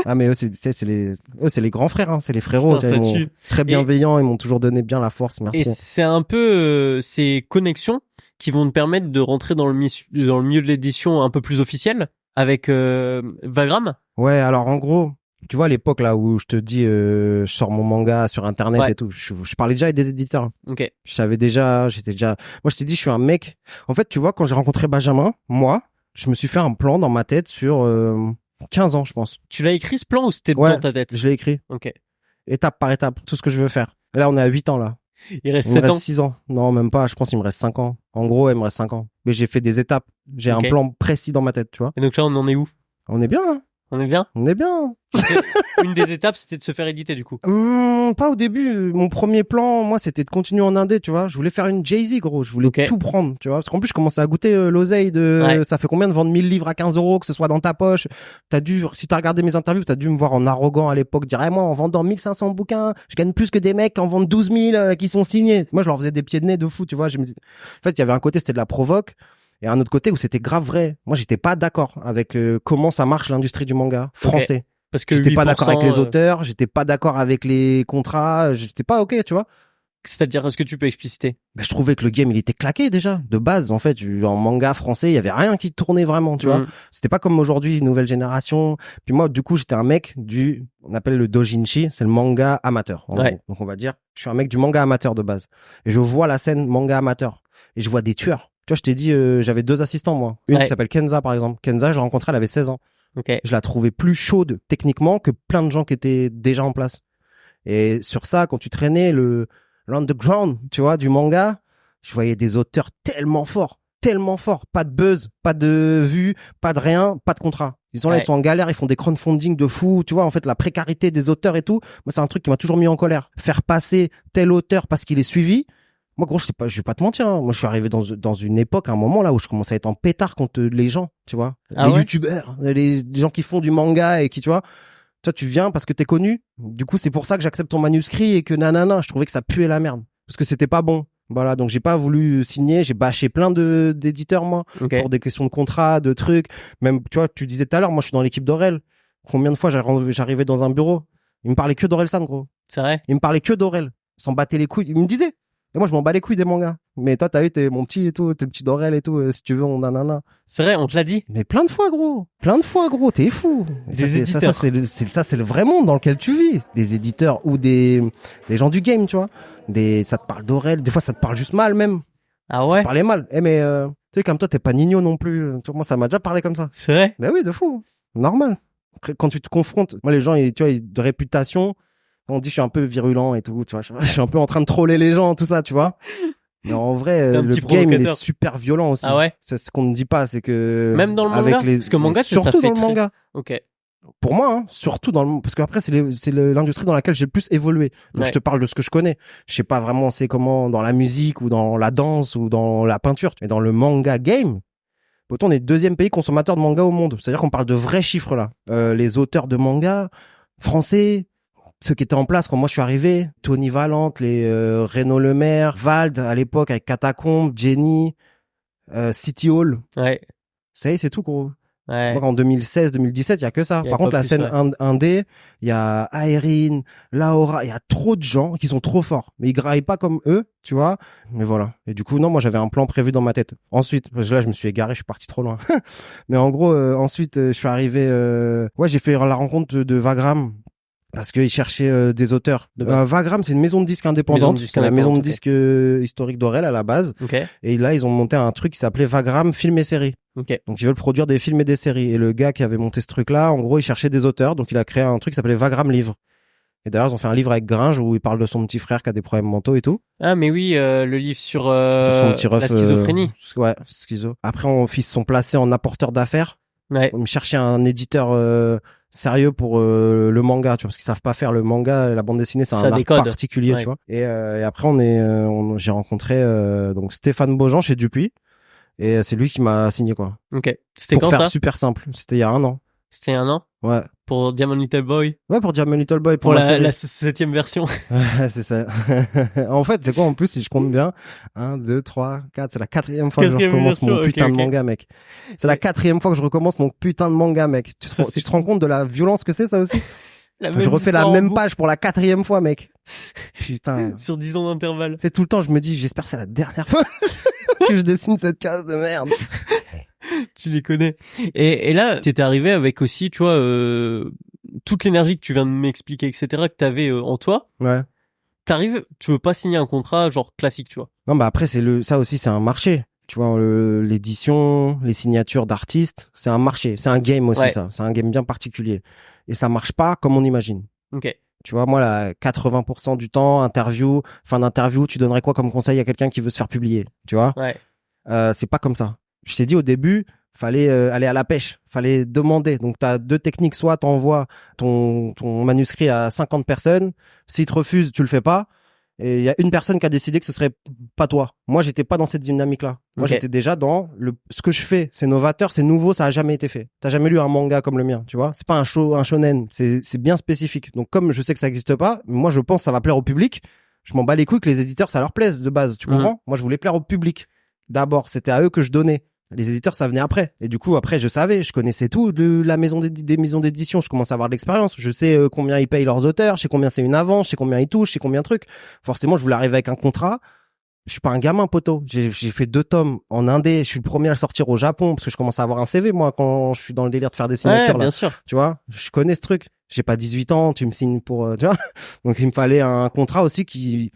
Ah, mais eux, c'est les grands frères, hein, c'est les frérots. Putain, ils très bienveillants, ils m'ont toujours donné bien la force, merci. Et c'est un peu ces connexions qui vont te permettre de rentrer dans le milieu de l'édition un peu plus officiel avec Vagram. Ouais, alors en gros, tu vois, à l'époque là où je te dis je sors mon manga sur internet et tout, je parlais déjà avec des éditeurs. OK. Je savais déjà, moi je t'ai dit je suis un mec. En fait, tu vois, quand j'ai rencontré Benjamin, moi, je me suis fait un plan dans ma tête sur 15 ans, je pense. Tu l'as écrit ce plan ou c'était dans ta tête? Je l'ai écrit. OK. Étape par étape, tout ce que je veux faire. Et là, on est à 8 ans là. Il reste 7 ans. 6 ans. Non, même pas. Je pense qu'il me reste 5 ans. En gros, il me reste 5 ans. Mais j'ai fait des étapes. J'ai un plan précis dans ma tête, tu vois. Et donc là, on en est où? On est bien, là. On est bien? On est bien. Une des étapes, c'était de se faire éditer, du coup. Pas au début. Mon premier plan, moi, c'était de continuer en indé, tu vois. Je voulais faire une Jay-Z, gros. Je voulais tout prendre, tu vois. Parce qu'en plus, je commençais à goûter l'oseille de, ça fait combien de vendre 1000 livres à 15 €, que ce soit dans ta poche. Si t'as regardé mes interviews, t'as dû me voir en arrogant à l'époque, dire, moi, en vendant 1500 bouquins, je gagne plus que des mecs qui en vendent 12 000 qui sont signés. Moi, je leur faisais des pieds de nez de fou, tu vois. En fait, il y avait un côté, c'était de la provoque. Et un autre côté où c'était grave vrai. Moi, j'étais pas d'accord avec comment ça marche l'industrie du manga français. Okay. Parce que j'étais pas d'accord avec les auteurs, j'étais pas d'accord avec les contrats, j'étais pas OK, tu vois. C'est-à-dire, est-ce que tu peux expliciter? Ben, je trouvais que le game, il était claqué déjà, de base. En fait, en manga français, il y avait rien qui tournait vraiment, tu vois. C'était pas comme aujourd'hui, nouvelle génération. Puis moi, du coup, j'étais un mec on appelle le dojinshi, c'est le manga amateur. En gros. Donc on va dire, je suis un mec du manga amateur de base. Et je vois la scène manga amateur. Et je vois des tueurs. Tu vois, je t'ai dit, j'avais 2 assistants, moi. Une qui s'appelle Kenza, par exemple. Kenza, je l'ai rencontrée, elle avait 16 ans. Okay. Je la trouvais plus chaude, techniquement, que plein de gens qui étaient déjà en place. Et sur ça, quand tu traînais l'underground, tu vois, du manga, je voyais des auteurs tellement forts. Pas de buzz, pas de vues, pas de rien, pas de contrat. Ils sont là, ils sont en galère, ils font des crowdfunding de fou. Tu vois, en fait, la précarité des auteurs et tout. Moi, c'est un truc qui m'a toujours mis en colère. Faire passer tel auteur parce qu'il est suivi. Moi, gros, je vais pas te mentir. Hein. Moi, je suis arrivé dans une époque, un moment là où je commençais à être en pétard contre les gens, tu vois. Les youtubeurs, les gens qui font du manga et qui, tu vois. Toi, tu viens parce que t'es connu. Du coup, c'est pour ça que j'accepte ton manuscrit et que nanana. Je trouvais que ça puait la merde. Parce que c'était pas bon. Voilà. Donc, j'ai pas voulu signer. J'ai bâché plein d'éditeurs, moi. Okay. Pour des questions de contrat, de trucs. Même, tu vois, tu disais tout à l'heure, moi, je suis dans l'équipe d'Aurel. Combien de fois j'arrivais dans un bureau? Il me parlait que d'Aurel-san, gros. C'est vrai? Il me parlait que d'Aurel. Il s'en battait les couilles. Il me disait. Et moi, je m'en bats les couilles des mangas. Mais toi, t'as eu, t'es mon petit et tout, t'es le petit d'Aurel et tout, si tu veux, on nanana. C'est vrai, on te l'a dit. Mais plein de fois, gros. T'es fou. Éditeurs. Ça, c'est le vrai monde dans lequel tu vis. Des éditeurs ou des gens du game, tu vois. Ça te parle d'Aurel. Des fois, ça te parle juste mal, même. Ah ouais? Ça te parlait mal. Mais, tu sais, comme toi, t'es pas Nino non plus. Moi, ça m'a déjà parlé comme ça. C'est vrai? Ben oui, de fou. Normal. Après, quand tu te confrontes, moi, les gens, tu vois, de réputation, on dit je suis un peu virulent et tout, tu vois. Je suis un peu en train de troller les gens, tout ça, tu vois. Mais en vrai, le game, il est super violent aussi. Ah ouais? C'est ce qu'on ne dit pas, c'est que... Même dans le manga? Parce que manga, surtout dans le manga. Ok. Pour moi, hein, surtout parce qu'après, c'est l'industrie dans laquelle j'ai le plus évolué. Donc, je te parle de ce que je connais. Je sais pas vraiment c'est comment dans la musique ou dans la danse ou dans la peinture. Mais dans le manga game, pourtant, on est le 2e pays consommateur de manga au monde. C'est-à-dire qu'on parle de vrais chiffres, là. Les auteurs de manga français, ceux qui étaient en place quand moi je suis arrivé, Tony Valente, les Renaud Lemaire, Vald à l'époque avec Catacombe, Jenny, City Hall. Ouais. Ça y est, c'est tout, gros. Ouais. Donc en 2016-2017, il y a que ça. Par contre, la scène indé, il y a Aerine, Laura, il y a trop de gens qui sont trop forts. Mais ils graillent pas comme eux, tu vois. Mais voilà. Et du coup, non, moi j'avais un plan prévu dans ma tête. Ensuite, parce que là je me suis égaré, je suis parti trop loin. Mais en gros, ensuite, je suis arrivé... j'ai fait la rencontre de Vagram. Parce qu'ils cherchaient des auteurs. Vagram, c'est une maison de disques indépendante. C'est la maison de disques historique d'Aurel à la base. Okay. Et là, ils ont monté un truc qui s'appelait Vagram Film et Séries. Okay. Donc, ils veulent produire des films et des séries. Et le gars qui avait monté ce truc-là, en gros, il cherchait des auteurs. Donc, il a créé un truc qui s'appelait Vagram Livre. Et d'ailleurs, ils ont fait un livre avec Gringe où il parle de son petit frère qui a des problèmes mentaux et tout. Ah, mais oui, le livre sur son petit ref, la schizophrénie. Ouais, schizo. Après, mon fils sont placés en apporteur d'affaires. Ouais. On me cherchait un éditeur sérieux pour le manga, tu vois, parce qu'ils savent pas faire le manga, la bande dessinée, c'est un art particulier, tu vois. Et après j'ai rencontré donc Stéphane Beaujean chez Dupuis, et c'est lui qui m'a signé, quoi. Ok. C'était pour quand faire ça? Super simple. C'était il y a 1 an. C'était 1 an? Ouais. Pour Diamond Little Boy? Ouais, pour Diamond Little Boy. Pour la 7e version. Ouais, c'est ça. En fait, c'est quoi, en plus, si je compte bien? 1, 2, 3, 4, c'est la 4e fois que je recommence mon putain de manga, mec. C'est la 4e fois que je recommence mon putain de manga, mec. Tu te rends compte de la violence que c'est, ça aussi? Je refais la même page pour la 4e fois, mec. Putain. Sur 10 ans d'intervalle. C'est tout le temps, je me dis, j'espère que c'est la dernière fois que je dessine cette case de merde. Tu les connais. Et là, t'étais arrivé avec aussi, tu vois, toute l'énergie que tu viens de m'expliquer, etc., que t'avais en toi. Ouais. T'arrives, tu veux pas signer un contrat genre classique, tu vois. Non, bah après, ça aussi, c'est un marché. Tu vois, l'édition, les signatures d'artistes, c'est un marché. C'est un game aussi, ça. C'est un game bien particulier. Et ça marche pas comme on imagine. Ok. Tu vois, moi, là, 80% du temps, fin d'interview, tu donnerais quoi comme conseil à quelqu'un qui veut se faire publier? Tu vois? Ouais. C'est pas comme ça. Je t'ai dit au début, fallait aller à la pêche, fallait demander. Donc t'as 2 techniques, soit t'envoies ton manuscrit à 50 personnes, s'ils te refusent, tu le fais pas. Et il y a une personne qui a décidé que ce serait pas toi. Moi, j'étais pas dans cette dynamique-là. Moi, j'étais déjà dans ce que je fais, c'est novateur, c'est nouveau, ça a jamais été fait. T'as jamais lu un manga comme le mien, tu vois? C'est pas un shonen, c'est bien spécifique. Donc comme je sais que ça existe pas, moi je pense que ça va plaire au public. Je m'en bats les couilles que les éditeurs ça leur plaise de base, tu comprends? Moi, je voulais plaire au public. D'abord, c'était à eux que je donnais. Les éditeurs, ça venait après. Et du coup, après, je connaissais tout de la maison des maisons d'édition. Je commence à avoir de l'expérience. Je sais combien ils payent leurs auteurs, je sais combien c'est une avance, je sais combien ils touchent, je sais combien de trucs. Forcément, je voulais arriver avec un contrat. Je suis pas un gamin, poteau. J'ai fait 2 tomes en indé. Je suis le premier à le sortir au Japon parce que je commence à avoir un CV, moi, quand je suis dans le délire de faire des signatures. Bien là. sûr. Tu vois, je connais ce truc. J'ai pas 18 ans, tu me signes pour, tu vois. Donc, il me fallait un contrat aussi qui,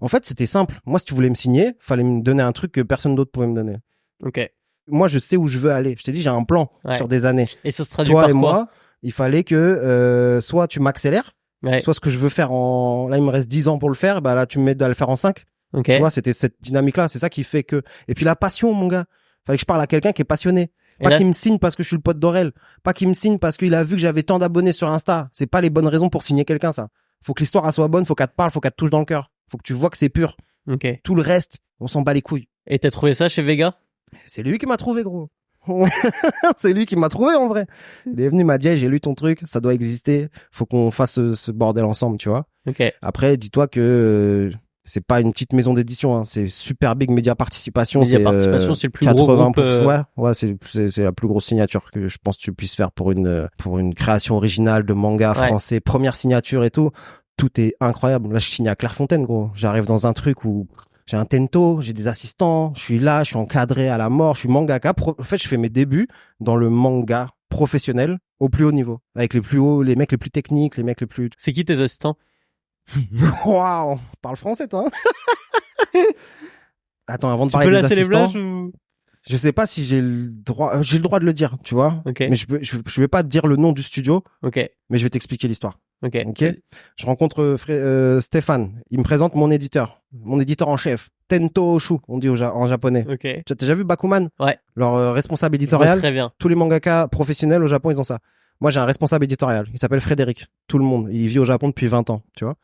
en fait, c'était simple. Moi, si tu voulais me signer, fallait me donner un truc que personne d'autre pouvait me donner. Ok. Moi, je sais où je veux aller. Je t'ai dit, j'ai un plan sur des années. Et ça se traduit Toi par et quoi? moi, il fallait que soit tu m'accélères, soit ce que je veux faire là, il me reste 10 ans pour le faire, bah là, tu me mets à le faire en 5. Okay. Tu vois, c'était cette dynamique-là. C'est ça qui fait que... Et puis la passion, mon gars. Fallait que je parle à quelqu'un qui est passionné. Pas qu'il me signe parce que je suis le pote d'Aurel. Pas qu'il me signe parce qu'il a vu que j'avais tant d'abonnés sur Insta. C'est pas les bonnes raisons pour signer quelqu'un, ça. Faut que l'histoire soit bonne, faut qu'elle te parle, faut qu'elle te touche dans le cœur. Faut que tu vois que c'est pur. Okay. Tout le reste, on s'en bat les couilles. Et t'as trouvé ça chez Vega? C'est lui qui m'a trouvé, gros. C'est lui qui m'a trouvé, en vrai. Il est venu, m'a dit, hey, j'ai lu ton truc, ça doit exister. Faut qu'on fasse ce bordel ensemble, tu vois. Okay. Après, dis-toi que c'est pas une petite maison d'édition, hein. C'est Super Big Media Participation. Media Participation, c'est le plus gros groupe. Ouais, c'est la plus grosse signature que je pense que tu puisses faire pour une création originale de manga français, première signature et tout. Tout est incroyable. Là, je signe à Clairefontaine, gros. J'arrive dans un truc où j'ai un tento, j'ai des assistants, je suis là, je suis encadré à la mort, je suis mangaka. En fait, je fais mes débuts dans le manga professionnel au plus haut niveau, avec les mecs les plus techniques, les mecs les plus... C'est qui tes assistants? Waouh, parle français, toi. Attends, avant de tu parler peux des lasser assistants... les blagues ou... Je sais pas si j'ai le droit de le dire, tu vois. Okay. Mais je vais pas te dire le nom du studio. Okay. Mais je vais t'expliquer l'histoire. Okay. Je rencontre Stéphane. Il me présente mon éditeur en chef. Tento Oshu, on dit en japonais. Okay. Tu as déjà vu Bakuman? Ouais. Leur responsable éditorial. Très bien. Tous les mangaka professionnels au Japon, ils ont ça. Moi, j'ai un responsable éditorial. Il s'appelle Frédéric. Tout le monde. Il vit au Japon depuis 20 ans, tu vois.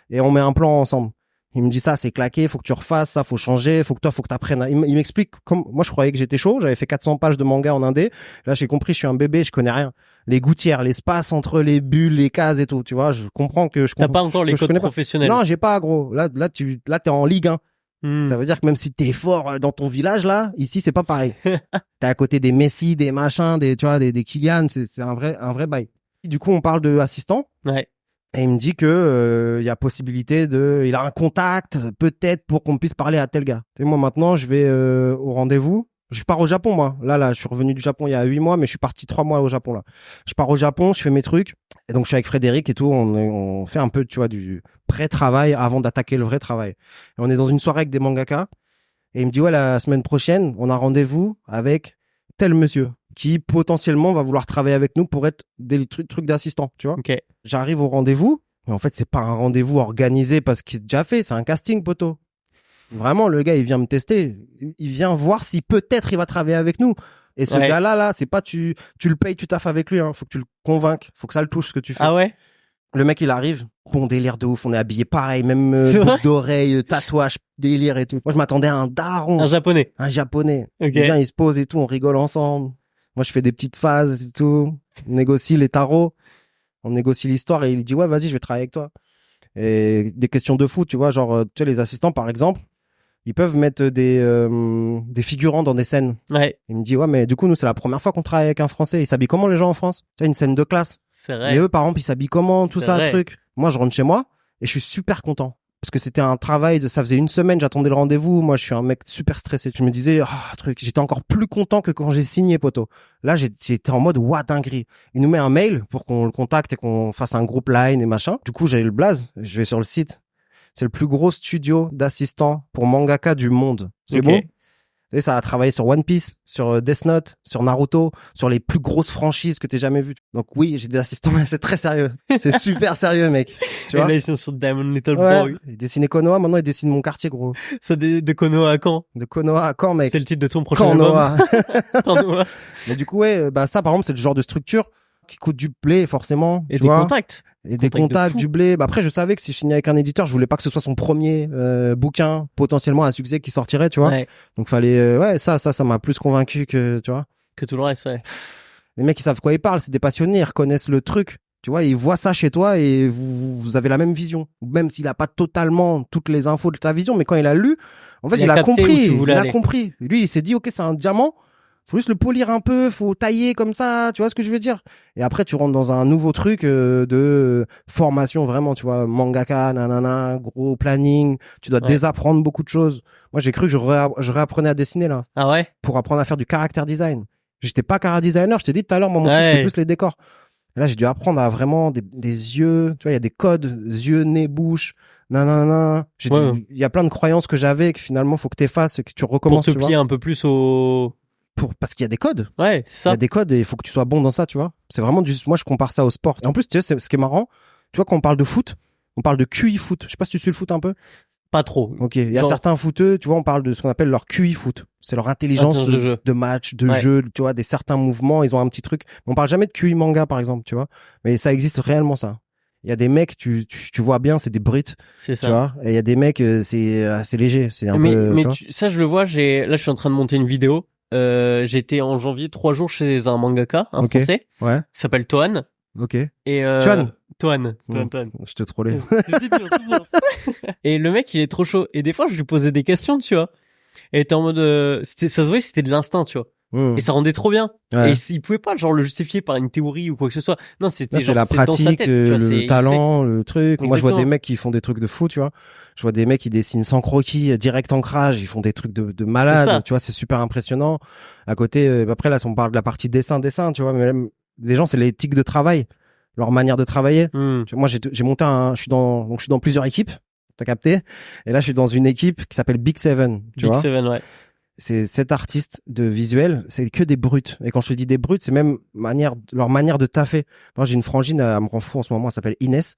Et on met un plan ensemble. Il me dit ça, c'est claqué, faut que tu refasses, ça, faut changer, faut que t'apprennes. Il m'explique moi, je croyais que j'étais chaud, j'avais fait 400 pages de manga en indé. Là, j'ai compris, je suis un bébé, je connais rien. Les gouttières, l'espace entre les bulles, les cases et tout, tu vois, je comprends que T'as pas encore les codes professionnels. Non, j'ai pas, gros. Là, t'es en Ligue 1. Ça veut dire que même si t'es fort dans ton village, là, ici, c'est pas pareil. T'es à côté des Messi, des machins, tu vois, des Kylian, c'est un vrai bail. Du coup, on parle de assistant. Ouais. Et il me dit que y a possibilité il a un contact peut-être pour qu'on puisse parler à tel gars. Et moi maintenant, je vais au rendez-vous. Je pars au Japon, moi. Là, je suis revenu du Japon il y a 8 mois, mais je suis parti 3 mois au Japon, là. Je pars au Japon, je fais mes trucs. Et donc, je suis avec Frédéric et tout. On fait un peu, tu vois, du pré-travail avant d'attaquer le vrai travail. Et on est dans une soirée avec des mangaka. Et il me dit, ouais, la semaine prochaine, on a rendez-vous avec tel monsieur qui potentiellement va vouloir travailler avec nous pour être des trucs d'assistant, tu vois. Okay. J'arrive au rendez-vous, mais en fait, c'est pas un rendez-vous organisé parce qu'il est déjà fait, c'est un casting, poteau. Vraiment, le gars, il vient me tester. Il vient voir si peut-être il va travailler avec nous. Et ce gars-là, c'est pas tu le payes, tu taffes avec lui, hein. Faut que tu le convainques. Faut que ça le touche, ce que tu fais. Ah ouais? Le mec, il arrive. Bon délire de ouf. On est habillé pareil, même boucle d'oreille, tatouage, délire et tout. Moi, je m'attendais à un daron. Un japonais. Okay. Il vient, il se pose et tout. On rigole ensemble. Moi, je fais des petites phases et tout. On négocie les tarots. On négocie l'histoire et il dit, ouais, vas-y, je vais travailler avec toi. Et des questions de fou, tu vois, genre, tu sais, les assistants, par exemple, ils peuvent mettre des figurants dans des scènes. Ouais. Il me dit, ouais, mais du coup, nous, c'est la première fois qu'on travaille avec un Français. Ils s'habillent comment, les gens en France? Tu vois, une scène de classe. C'est vrai. Et eux, par exemple, ils s'habillent comment? Tout c'est ça, vrai. truc. Moi, je rentre chez moi et je suis super content. Parce que c'était un travail ça faisait 1 semaine, j'attendais le rendez-vous. Moi, je suis un mec super stressé. Je me disais, j'étais encore plus content que quand j'ai signé, poto. Là, j'étais en mode, dinguerie. Il nous met un mail pour qu'on le contacte et qu'on fasse un groupe line et machin. Du coup, j'ai le blaze. Je vais sur le site. C'est le plus gros studio d'assistants pour mangaka du monde. C'est bon? Et ça a travaillé sur One Piece, sur Death Note, sur Naruto, sur les plus grosses franchises que t'aies jamais vues. Donc oui, j'ai des assistants, mais c'est très sérieux. C'est super sérieux, mec. Tu vois? Et là, ils sont sur Diamond Little Boy. Il dessinait Konoha, maintenant il dessine mon quartier, gros. Ça de Konoha à Caen. De Konoha à Caen, mec. C'est le titre de ton prochain album. Konoha. Mais du coup, ça, par exemple, c'est le genre de structure qui coûte du blé, forcément. Et des contacts. Et des contacts, du blé. Après, je savais que si je signais avec un éditeur, je voulais pas que ce soit son premier bouquin potentiellement à succès qui sortirait, tu vois. Ouais. Donc fallait, ça m'a plus convaincu que, tu vois. Que tout le reste, ouais. Les mecs, ils savent quoi ils parlent, c'est des passionnés, ils reconnaissent le truc. Tu vois, ils voient ça chez toi et vous avez la même vision. Même s'il a pas totalement toutes les infos de ta vision, mais quand il a lu, en fait, il a compris. Il a compris. Lui, il s'est dit, ok, c'est un diamant. Faut juste le polir un peu, faut tailler comme ça, tu vois ce que je veux dire? Et après, tu rentres dans un nouveau truc de formation vraiment, tu vois, mangaka, nanana, gros planning, tu dois désapprendre beaucoup de choses. Moi, j'ai cru que je réapprenais à dessiner, là. Ah ouais? Pour apprendre à faire du character design. J'étais pas cara designer, je t'ai dit tout à l'heure, mon truc, c'était plus les décors. Et là, j'ai dû apprendre à vraiment des yeux, tu vois, il y a des codes, yeux, nez, bouche, nanana. Il y a plein de croyances que j'avais, que finalement, faut que t'effaces, que tu recommences, pour te plier un peu plus parce qu'il y a des codes. Ouais, c'est ça. Il y a des codes et il faut que tu sois bon dans ça, tu vois. C'est vraiment moi, je compare ça au sport. Et en plus, tu sais, ce qui est marrant, tu vois, quand on parle de foot, on parle de QI foot. Je sais pas si tu suis le foot un peu. Pas trop. Ok. Il y a certains footeux, tu vois, on parle de ce qu'on appelle leur QI foot. C'est leur intelligence de match, de jeu, tu vois, des certains mouvements, ils ont un petit truc. On parle jamais de QI manga, par exemple, tu vois. Mais ça existe réellement, ça. Il y a des mecs, tu vois bien, c'est des brutes. C'est ça. Tu vois. Et il y a des mecs, c'est assez léger. C'est un peu. Mais ça, je le vois, là, je suis en train de monter une vidéo. J'étais en janvier 3 jours chez un mangaka, un français. Ouais. Il s'appelle Toan. Ok. Et Toan. Je te trollais. Et le mec, il est trop chaud. Et des fois, je lui posais des questions, tu vois. Et était en mode, ça se voyait, c'était de l'instinct, tu vois. Et ça rendait trop bien. Et il pouvait pas, genre, le justifier par une théorie ou quoi que ce soit. Non, c'était genre, c'est la pratique, dans sa tête, le talent, le truc. Exactement. Moi, je vois des mecs qui font des trucs de fou, tu vois. Je vois des mecs qui dessinent sans croquis, direct ancrage. Ils font des trucs de malade, tu vois. C'est super impressionnant. À côté, après, là, si on parle de la partie dessin, tu vois, mais même, des gens, c'est l'éthique de travail, leur manière de travailler. Moi, j'ai monté je suis dans plusieurs équipes. T'as capté? Et là, je suis dans une équipe qui s'appelle Big Seven, tu vois. Big Seven, ouais. C'est cet artiste de visuel, c'est que des brutes. Et quand je te dis des brutes, c'est même leur manière de taffer. Moi, j'ai une frangine, elle me rend fou en ce moment, elle s'appelle Inès.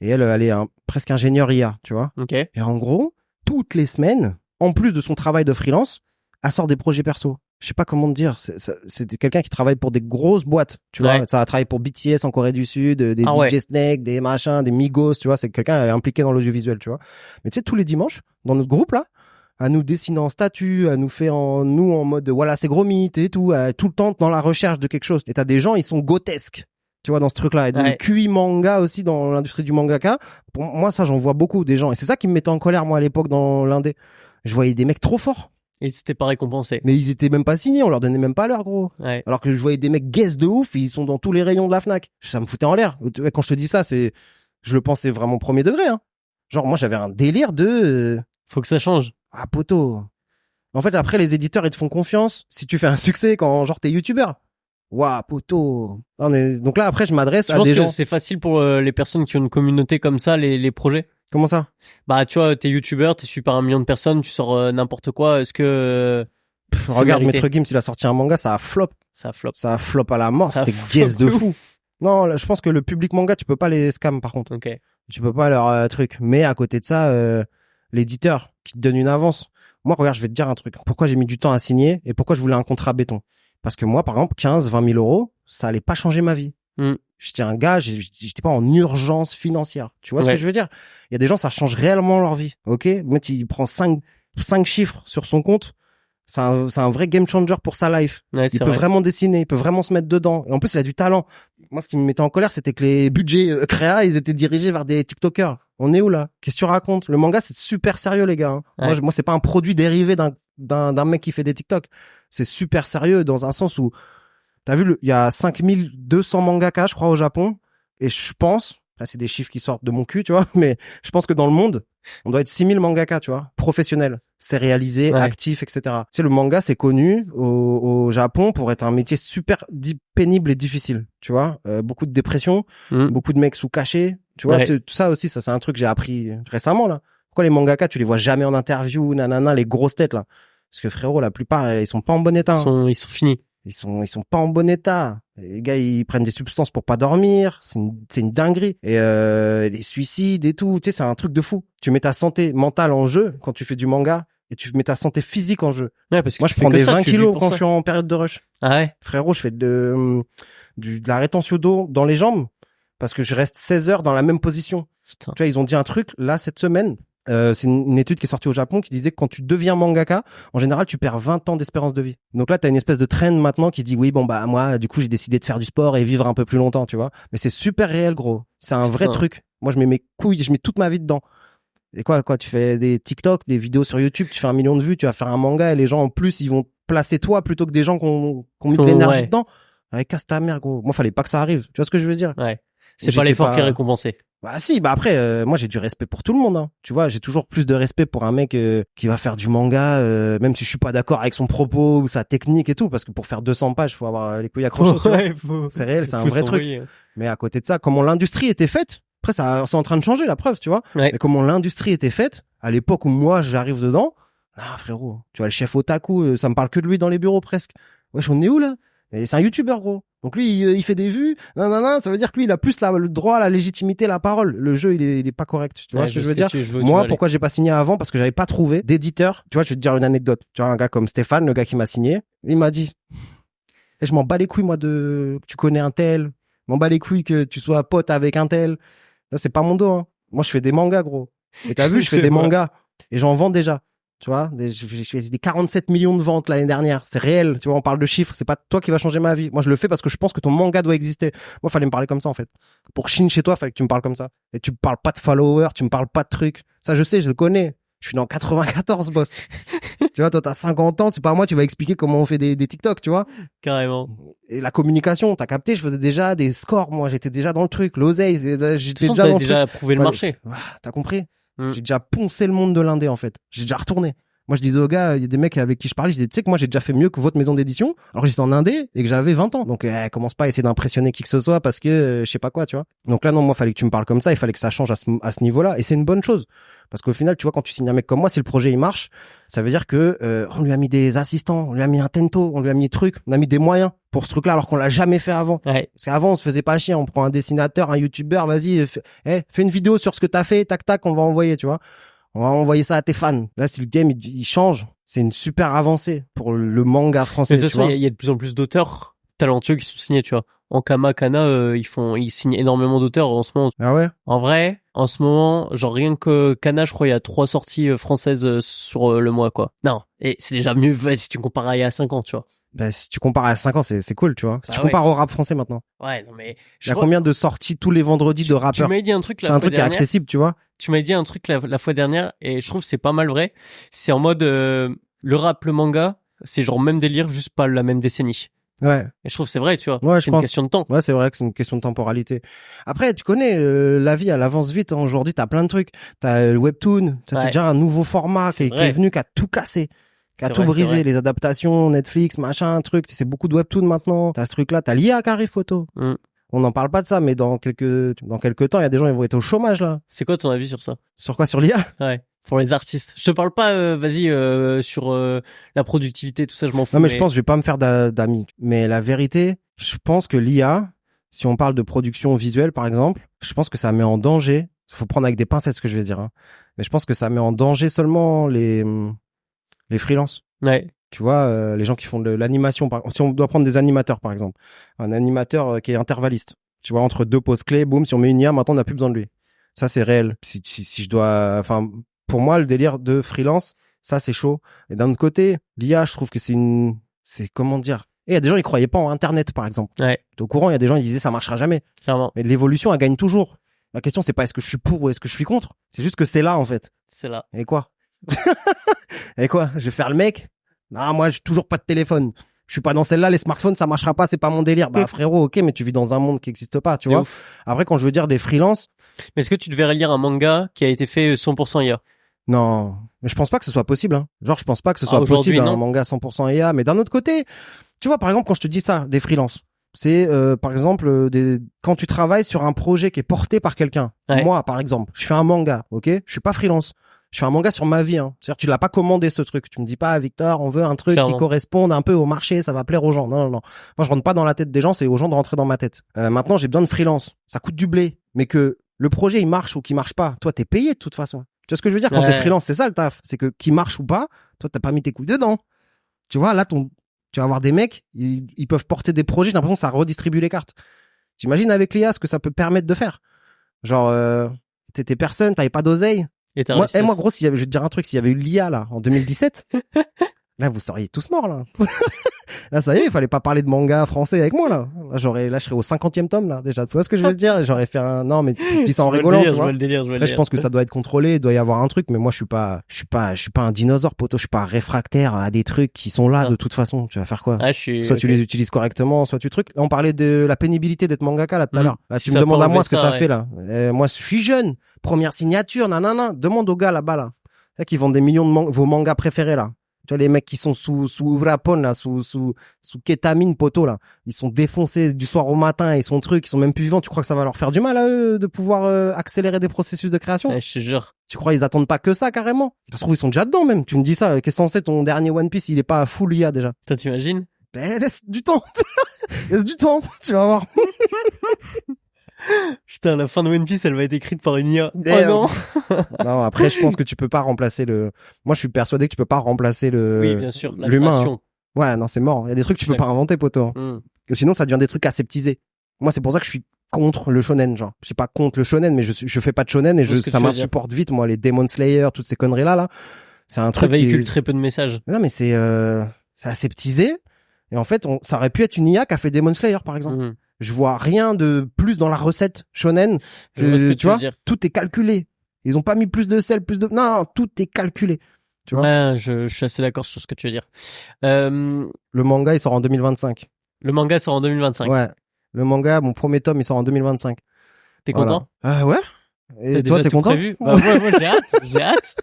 Et elle est presque ingénieure IA, tu vois. Okay. Et en gros, toutes les semaines, en plus de son travail de freelance, elle sort des projets perso. Je sais pas comment te dire. C'est quelqu'un qui travaille pour des grosses boîtes, tu vois. Ça a travaillé pour BTS en Corée du Sud, des DJ Snake, des machins, des Migos, tu vois. C'est quelqu'un, elle est impliquée dans l'audiovisuel, tu vois. Mais tu sais, tous les dimanches, dans notre groupe, là, à nous dessiner en statue, à nous faire en mode, voilà, c'est gros mythe et tout, tout le temps dans la recherche de quelque chose. Et t'as des gens, ils sont grotesques, tu vois, dans ce truc-là. Et donc, le QI manga aussi dans l'industrie du mangaka. Pour moi, ça, j'en vois beaucoup des gens. Et c'est ça qui me mettait en colère, moi, à l'époque, dans l'indé. Je voyais des mecs trop forts. Et c'était pas récompensé. Mais ils étaient même pas signés, on leur donnait même pas l'heure, gros. Ouais. Alors que je voyais des mecs guess de ouf, ils sont dans tous les rayons de la Fnac. Ça me foutait en l'air. Quand je te dis ça, je le pensais vraiment premier degré, hein. Genre, moi, j'avais un délire faut que ça change. Ah, poteau. En fait, après, les éditeurs, ils te font confiance si tu fais un succès quand, genre, t'es youtubeur. Waouh, poteau. Donc là, après, je m'adresse à des gens. Je pense que c'est facile pour les personnes qui ont une communauté comme ça, les projets. Comment ça? Bah, tu vois, t'es youtubeur, t'es suivi par 1 million de personnes, tu sors n'importe quoi. Est-ce que regarde, Maître Gims, il a sorti un manga, ça a flop. Ça a flop à la mort. C'était guess de fou. Non, là, je pense que le public manga, tu peux pas les scam, par contre. Ok. Tu peux pas leur truc. Mais à côté de ça, l'éditeur qui te donne une avance. Moi, regarde, je vais te dire un truc. Pourquoi j'ai mis du temps à signer et pourquoi je voulais un contrat béton? Parce que moi, par exemple, 15, 20 000 euros, ça allait pas changer ma vie. J'étais un gars, j'étais pas en urgence financière. Tu vois ce que je veux dire? Il y a des gens, ça change réellement leur vie. Ok? Mais il prend 5 chiffres sur son compte. C'est un vrai game changer pour sa life. Ouais, il peut vraiment dessiner, il peut vraiment se mettre dedans. Et en plus, il a du talent. Moi, ce qui me mettait en colère, c'était que les budgets créa, ils étaient dirigés vers des TikTokers. On est où là? Qu'est-ce que tu racontes? Le manga, c'est super sérieux, les gars. Hein. Moi, c'est pas un produit dérivé d'un mec qui fait des TikTok. C'est super sérieux dans un sens où t'as vu, il y a 5200 mangaka, je crois, au Japon. Et je pense, c'est des chiffres qui sortent de mon cul, tu vois, mais je pense que dans le monde, on doit être 6000 mangaka, tu vois, professionnels, sérialisés, actifs, etc. Tu sais, le manga, c'est connu au Japon pour être un métier super pénible et difficile, tu vois. Beaucoup de dépression, beaucoup de mecs sous cachet, tu vois. Tout ça aussi, ça c'est un truc que j'ai appris récemment, là. Pourquoi les mangaka, tu les vois jamais en interview, nanana, les grosses têtes, là? Parce que frérot, la plupart, ils sont pas en bon état. Ils sont finis. Ils sont pas en bon état. Les gars, ils prennent des substances pour pas dormir. C'est une dinguerie. Et les suicides et tout, tu sais, c'est un truc de fou. Tu mets ta santé mentale en jeu quand tu fais du manga et tu mets ta santé physique en jeu. Ouais, parce que moi, je prends des 20 kilos quand je suis en période de rush. Ah ouais? Frérot, je fais de la rétention d'eau dans les jambes parce que je reste 16 heures dans la même position. Putain. Tu vois, ils ont dit un truc, là, cette semaine. C'est une étude qui est sortie au Japon qui disait que quand tu deviens mangaka, en général, tu perds 20 ans d'espérance de vie. Donc là, t'as une espèce de trend maintenant qui dit oui, bon, bah, moi, du coup, j'ai décidé de faire du sport et vivre un peu plus longtemps, tu vois. Mais c'est super réel, gros. C'est un vrai truc. Moi, je mets mes couilles, je mets toute ma vie dedans. Et quoi, tu fais des TikTok, des vidéos sur YouTube, tu fais 1 million de vues, tu vas faire un manga et les gens, en plus, ils vont placer toi plutôt que des gens qui ont mis de l'énergie dedans. Avec casse ta mère, gros. Moi, fallait pas que ça arrive. Tu vois ce que je veux dire? Ouais. C'est pas l'effort qui est récompensé. Bah si, bah après, moi j'ai du respect pour tout le monde. Hein. Tu vois, j'ai toujours plus de respect pour un mec qui va faire du manga, même si je suis pas d'accord avec son propos ou sa technique et tout, parce que pour faire 200 pages, faut avoir les couilles accrochées. C'est réel, c'est un vrai truc. Mais à côté de ça, comment l'industrie était faite, après ça, c'est en train de changer la preuve, tu vois. Ouais. Mais comment l'industrie était faite, à l'époque où moi j'arrive dedans, ah frérot, tu vois le chef otaku, ça me parle que de lui dans les bureaux presque. Wesh, on est où là? Et c'est un youtubeur gros. Donc lui, il fait des vues. Non, ça veut dire que lui, il a plus le droit, la légitimité, la parole. Le jeu, il est pas correct. Tu vois ce que je veux dire? Moi, pourquoi j'ai pas signé avant? Parce que j'avais pas trouvé d'éditeur. Tu vois, je vais te dire une anecdote. Tu vois, un gars comme Stéphane, le gars qui m'a signé, il m'a dit, et je m'en bats les couilles, moi, que tu connais un tel. Je m'en bats les couilles que tu sois pote avec un tel. Ça, c'est pas mon dos, hein. Moi, je fais des mangas, gros. Et t'as vu, je fais des mangas. Et j'en vends déjà. Tu vois, je fais des 47 millions de ventes l'année dernière. C'est réel. Tu vois, on parle de chiffres. C'est pas toi qui va changer ma vie. Moi, je le fais parce que je pense que ton manga doit exister. Moi, fallait me parler comme ça, en fait. Pour Chine chez toi, fallait que tu me parles comme ça. Et tu me parles pas de followers, tu me parles pas de trucs. Ça, je sais, je le connais. Je suis dans 94, boss. Tu vois, toi, t'as 50 ans. C'est pas moi, tu vas expliquer comment on fait des TikTok, tu vois. Carrément. Et la communication, t'as capté, je faisais déjà des scores, moi. J'étais déjà dans le truc. L'oseille, j'étais déjà dans le truc. T'as déjà prouvé le marché. T'as compris? J'ai déjà poncé le monde de l'indé, en fait. J'ai déjà retourné. Moi, je disais aux gars, il y a des mecs avec qui je parlais, je disais, tu sais que moi, j'ai déjà fait mieux que votre maison d'édition, alors que j'étais en indé et que j'avais 20 ans. Donc, commence pas à essayer d'impressionner qui que ce soit parce que je sais pas quoi, tu vois. Donc là, non, moi, fallait que tu me parles comme ça, il fallait que ça change à ce niveau-là. Et c'est une bonne chose. Parce qu'au final, tu vois, quand tu signes un mec comme moi, si le projet, il marche, ça veut dire que, on lui a mis des assistants, on lui a mis un tento, on lui a mis des trucs, on a mis des moyens pour ce truc-là, alors qu'on l'a jamais fait avant. Ouais. Parce qu'avant, on se faisait pas chier, on prend un dessinateur, un youtubeur, vas-y, fais une vidéo sur ce que t'as fait, tac, tac, on va envoyer, tu vois. On va envoyer ça à tes fans. Là, si le game, il change, c'est une super avancée pour le manga français. Mais de toute façon, il y a de plus en plus d'auteurs talentueux qui sont signés, tu vois. Ankama, Kana, ils signent énormément d'auteurs en ce moment. Ah ouais? En vrai, en ce moment, genre rien que Kana, je crois, il y a 3 sorties françaises sur le mois, quoi. Non. Et c'est déjà mieux si tu compares à il y a 5 ans, tu vois. Bah, si tu compares à 5 ans, c'est cool, tu vois. Si tu compares au rap français maintenant. Ouais, non, mais. Il y a combien de sorties tous les vendredis de rappeurs? Tu m'as dit un truc c'est un truc qui est accessible, tu vois. Tu m'as dit un truc la fois dernière, et je trouve que c'est pas mal vrai. C'est en mode, le rap, le manga, c'est genre même délire, juste pas la même décennie. Ouais. Et je trouve que c'est vrai, tu vois. Ouais, c'est une question de temps. Ouais, c'est vrai que c'est une question de temporalité. Après, tu connais, la vie, elle avance vite, hein. Aujourd'hui, t'as plein de trucs. T'as le webtoon. C'est déjà un nouveau format qui est venu, qui a tout cassé. Qui a tout brisé, les adaptations, Netflix, machin, truc. C'est beaucoup de webtoon maintenant. T'as ce truc-là, t'as l'IA qui arrive, photo. On n'en parle pas de ça, mais dans quelques temps, il y a des gens, ils vont être au chômage, là. C'est quoi ton avis sur ça? Sur quoi? Sur l'IA? Ouais. Pour les artistes. Je te parle pas, sur la productivité, tout ça, je m'en fous. Non, mais je pense, je vais pas me faire d'amis. Mais la vérité, je pense que l'IA, si on parle de production visuelle, par exemple, je pense que ça met en danger. Faut prendre avec des pincettes ce que je vais dire, hein. Mais je pense que ça met en danger seulement les freelances. Ouais. Tu vois, les gens qui font de l'animation. Si on doit prendre des animateurs, par exemple. Un animateur qui est intervalliste. Tu vois, entre 2 pauses clés, boum, si on met une IA, maintenant, on n'a plus besoin de lui. Ça, c'est réel. Si je dois, enfin, pour moi, le délire de freelance, ça, c'est chaud. Et d'un autre côté, l'IA, je trouve que c'est comment dire? Et il y a des gens, ils croyaient pas en Internet, par exemple. Ouais. T'es au courant, il y a des gens, ils disaient ça marchera jamais. Clairement. Mais l'évolution, elle gagne toujours. La question, c'est pas est-ce que je suis pour ou est-ce que je suis contre. C'est juste que c'est là, en fait. C'est là. Et quoi? Et quoi? Je vais faire le mec? Non, moi, j'ai toujours pas de téléphone. Je suis pas dans celle-là, les smartphones, ça marchera pas, c'est pas mon délire. Bah, frérot, ok, mais tu vis dans un monde qui existe pas, tu vois. Ouf. Après, quand je veux dire des freelances. Mais est-ce que tu devrais lire un manga qui a été fait 100% IA? Non. Mais je pense pas que ce soit possible, hein. Genre, je pense pas que ce soit possible, un manga 100% IA. Mais d'un autre côté, tu vois, par exemple, quand je te dis ça, des freelances. C'est, par exemple, quand tu travailles sur un projet qui est porté par quelqu'un. Ouais. Moi, par exemple, je fais un manga, ok? Je suis pas freelance. Je fais un manga sur ma vie, hein. C'est-à-dire, tu l'as pas commandé, ce truc. Tu me dis pas, Victor, on veut un truc qui corresponde un peu au marché, ça va plaire aux gens. Non. Moi, je rentre pas dans la tête des gens, c'est aux gens de rentrer dans ma tête. Maintenant, j'ai besoin de freelance. Ça coûte du blé. Mais que le projet, il marche ou qu'il marche pas. Toi, t'es payé de toute façon. Tu vois ce que je veux dire? Quand t'es freelance, c'est ça le taf. C'est que qu'il marche ou pas, toi, t'as pas mis tes couilles dedans. Tu vois, là, tu vas avoir des mecs, ils peuvent porter des projets, j'ai l'impression que ça redistribue les cartes. T'imagines avec l'IA ce que ça peut permettre de faire? Genre, t'étais personne, t'avais pas d'oseille. Moi, gros, je vais te dire un truc, s'il y avait eu l'IA, là, en 2017, Là, vous seriez tous morts, là. Là, ça y est, il fallait pas parler de manga français avec moi, là. Là, je serais au 50e tome, là, déjà. Tu vois ce que je veux dire? J'aurais fait non, mais tu dis ça en rigolant, tu vois. Après, je pense que ça doit être contrôlé, il doit y avoir un truc, mais moi, je suis pas un dinosaure, poteau. Je suis pas réfractaire à des trucs qui sont là, de toute façon. Tu vas faire quoi? Soit tu les utilises correctement, soit tu trucs. Là, on parlait de la pénibilité d'être mangaka, là, tout à l'heure. Là, tu me demandes à moi ce que ça fait, là. Moi, je suis jeune. Première signature, nanana. Demande aux gars, là-bas, là. C'est qui vendent des millions de vos mangas préférés, là. Tu vois, les mecs qui sont sous Urapon, là, sous kétamine, poteau, là. Ils sont défoncés du soir au matin, ils sont ils sont même plus vivants. Tu crois que ça va leur faire du mal à eux de pouvoir accélérer des processus de création? Je te jure. Tu crois ils attendent pas que ça, carrément? Ça se trouve, ils sont déjà dedans, même. Tu me dis ça. Qu'est-ce que t'en sais, ton dernier One Piece, il est pas full IA, déjà? Toi, t'imagines? Ben, laisse du temps. Laisse du temps. Tu vas voir. Putain, la fin de One Piece, elle va être écrite par une IA. Oh non. Non, après, je pense que tu peux pas remplacer moi, je suis persuadé que tu peux pas remplacer oui, bien sûr, l'humain. Hein. Ouais, non, c'est mort. Il y a des trucs que tu peux pas inventer, poteau. Sinon, ça devient des trucs aseptisés. Moi, c'est pour ça que je suis contre le shonen, genre. Je suis pas contre le shonen, mais je fais pas de shonen et ça m'insupporte vite, moi, les Demon Slayer, toutes ces conneries là. C'est un truc qui véhicule très peu de messages. Non, mais c'est aseptisé. Et en fait, ça aurait pu être une IA qui a fait Demon Slayer, par exemple. Je vois rien de plus dans la recette shonen que tu vois, tout est calculé. Ils ont pas mis plus de sel, non, tout est calculé. Tu vois. Ouais, je suis assez d'accord sur ce que tu veux dire. Le manga, il sort en 2025. Le manga sort en 2025. Ouais. Le manga, mon premier tome, il sort en 2025. T'es content? Ouais. Et toi, t'es content? Prévu bah, moi, j'ai hâte.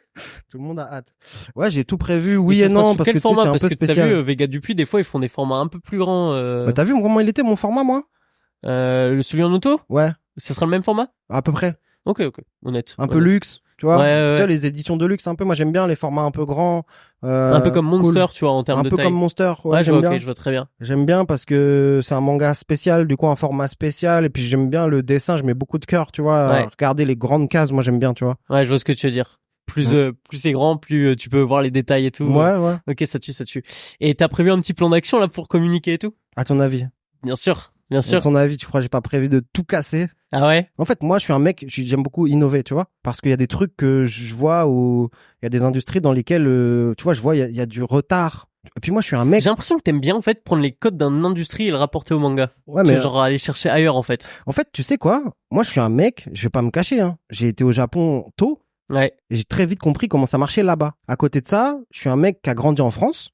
Tout le monde a hâte. Ouais, j'ai tout prévu, oui et non, parce que c'est un peu spécial. T'as vu, Vega Dupuis, des fois, ils font des formats un peu plus grands. Bah, t'as vu comment il était, mon format, moi? Celui en auto? Ouais. Ce sera le même format? À peu près. Ok, honnête. Un peu luxe, tu vois. Ouais. Tu vois, les éditions de luxe, un peu. Moi, j'aime bien les formats un peu grands. Un peu comme Monster, cool. Tu vois, en termes de taille. Un peu comme Monster. Ouais, j'aime bien. Okay, je vois très bien. J'aime bien parce que c'est un manga spécial, du coup, un format spécial. Et puis, j'aime bien le dessin. Je mets beaucoup de cœur, tu vois. Ouais. Regarder les grandes cases, moi, j'aime bien, tu vois. Ouais, je vois ce que tu veux dire. Plus c'est grand, plus tu peux voir les détails et tout. Ouais. Ok, ça tue. Et t'as prévu un petit plan d'action, là, pour communiquer et tout? À ton avis? Bien sûr. À ton avis, tu crois que j'ai pas prévu de tout casser? Ah ouais? En fait, moi, je suis un mec, j'aime beaucoup innover, tu vois. Parce qu'il y a des trucs que je vois où il y a des industries dans lesquelles, tu vois, je vois, il y a du retard. Et puis moi, je suis un mec. J'ai l'impression que t'aimes bien, en fait, prendre les codes d'une industrie et le rapporter au manga. Ouais, mais. Genre aller chercher ailleurs, en fait. En fait, tu sais quoi? Moi, je suis un mec, je vais pas me cacher, hein. J'ai été au Japon tôt. Ouais. Et j'ai très vite compris comment ça marchait là-bas. À côté de ça, je suis un mec qui a grandi en France.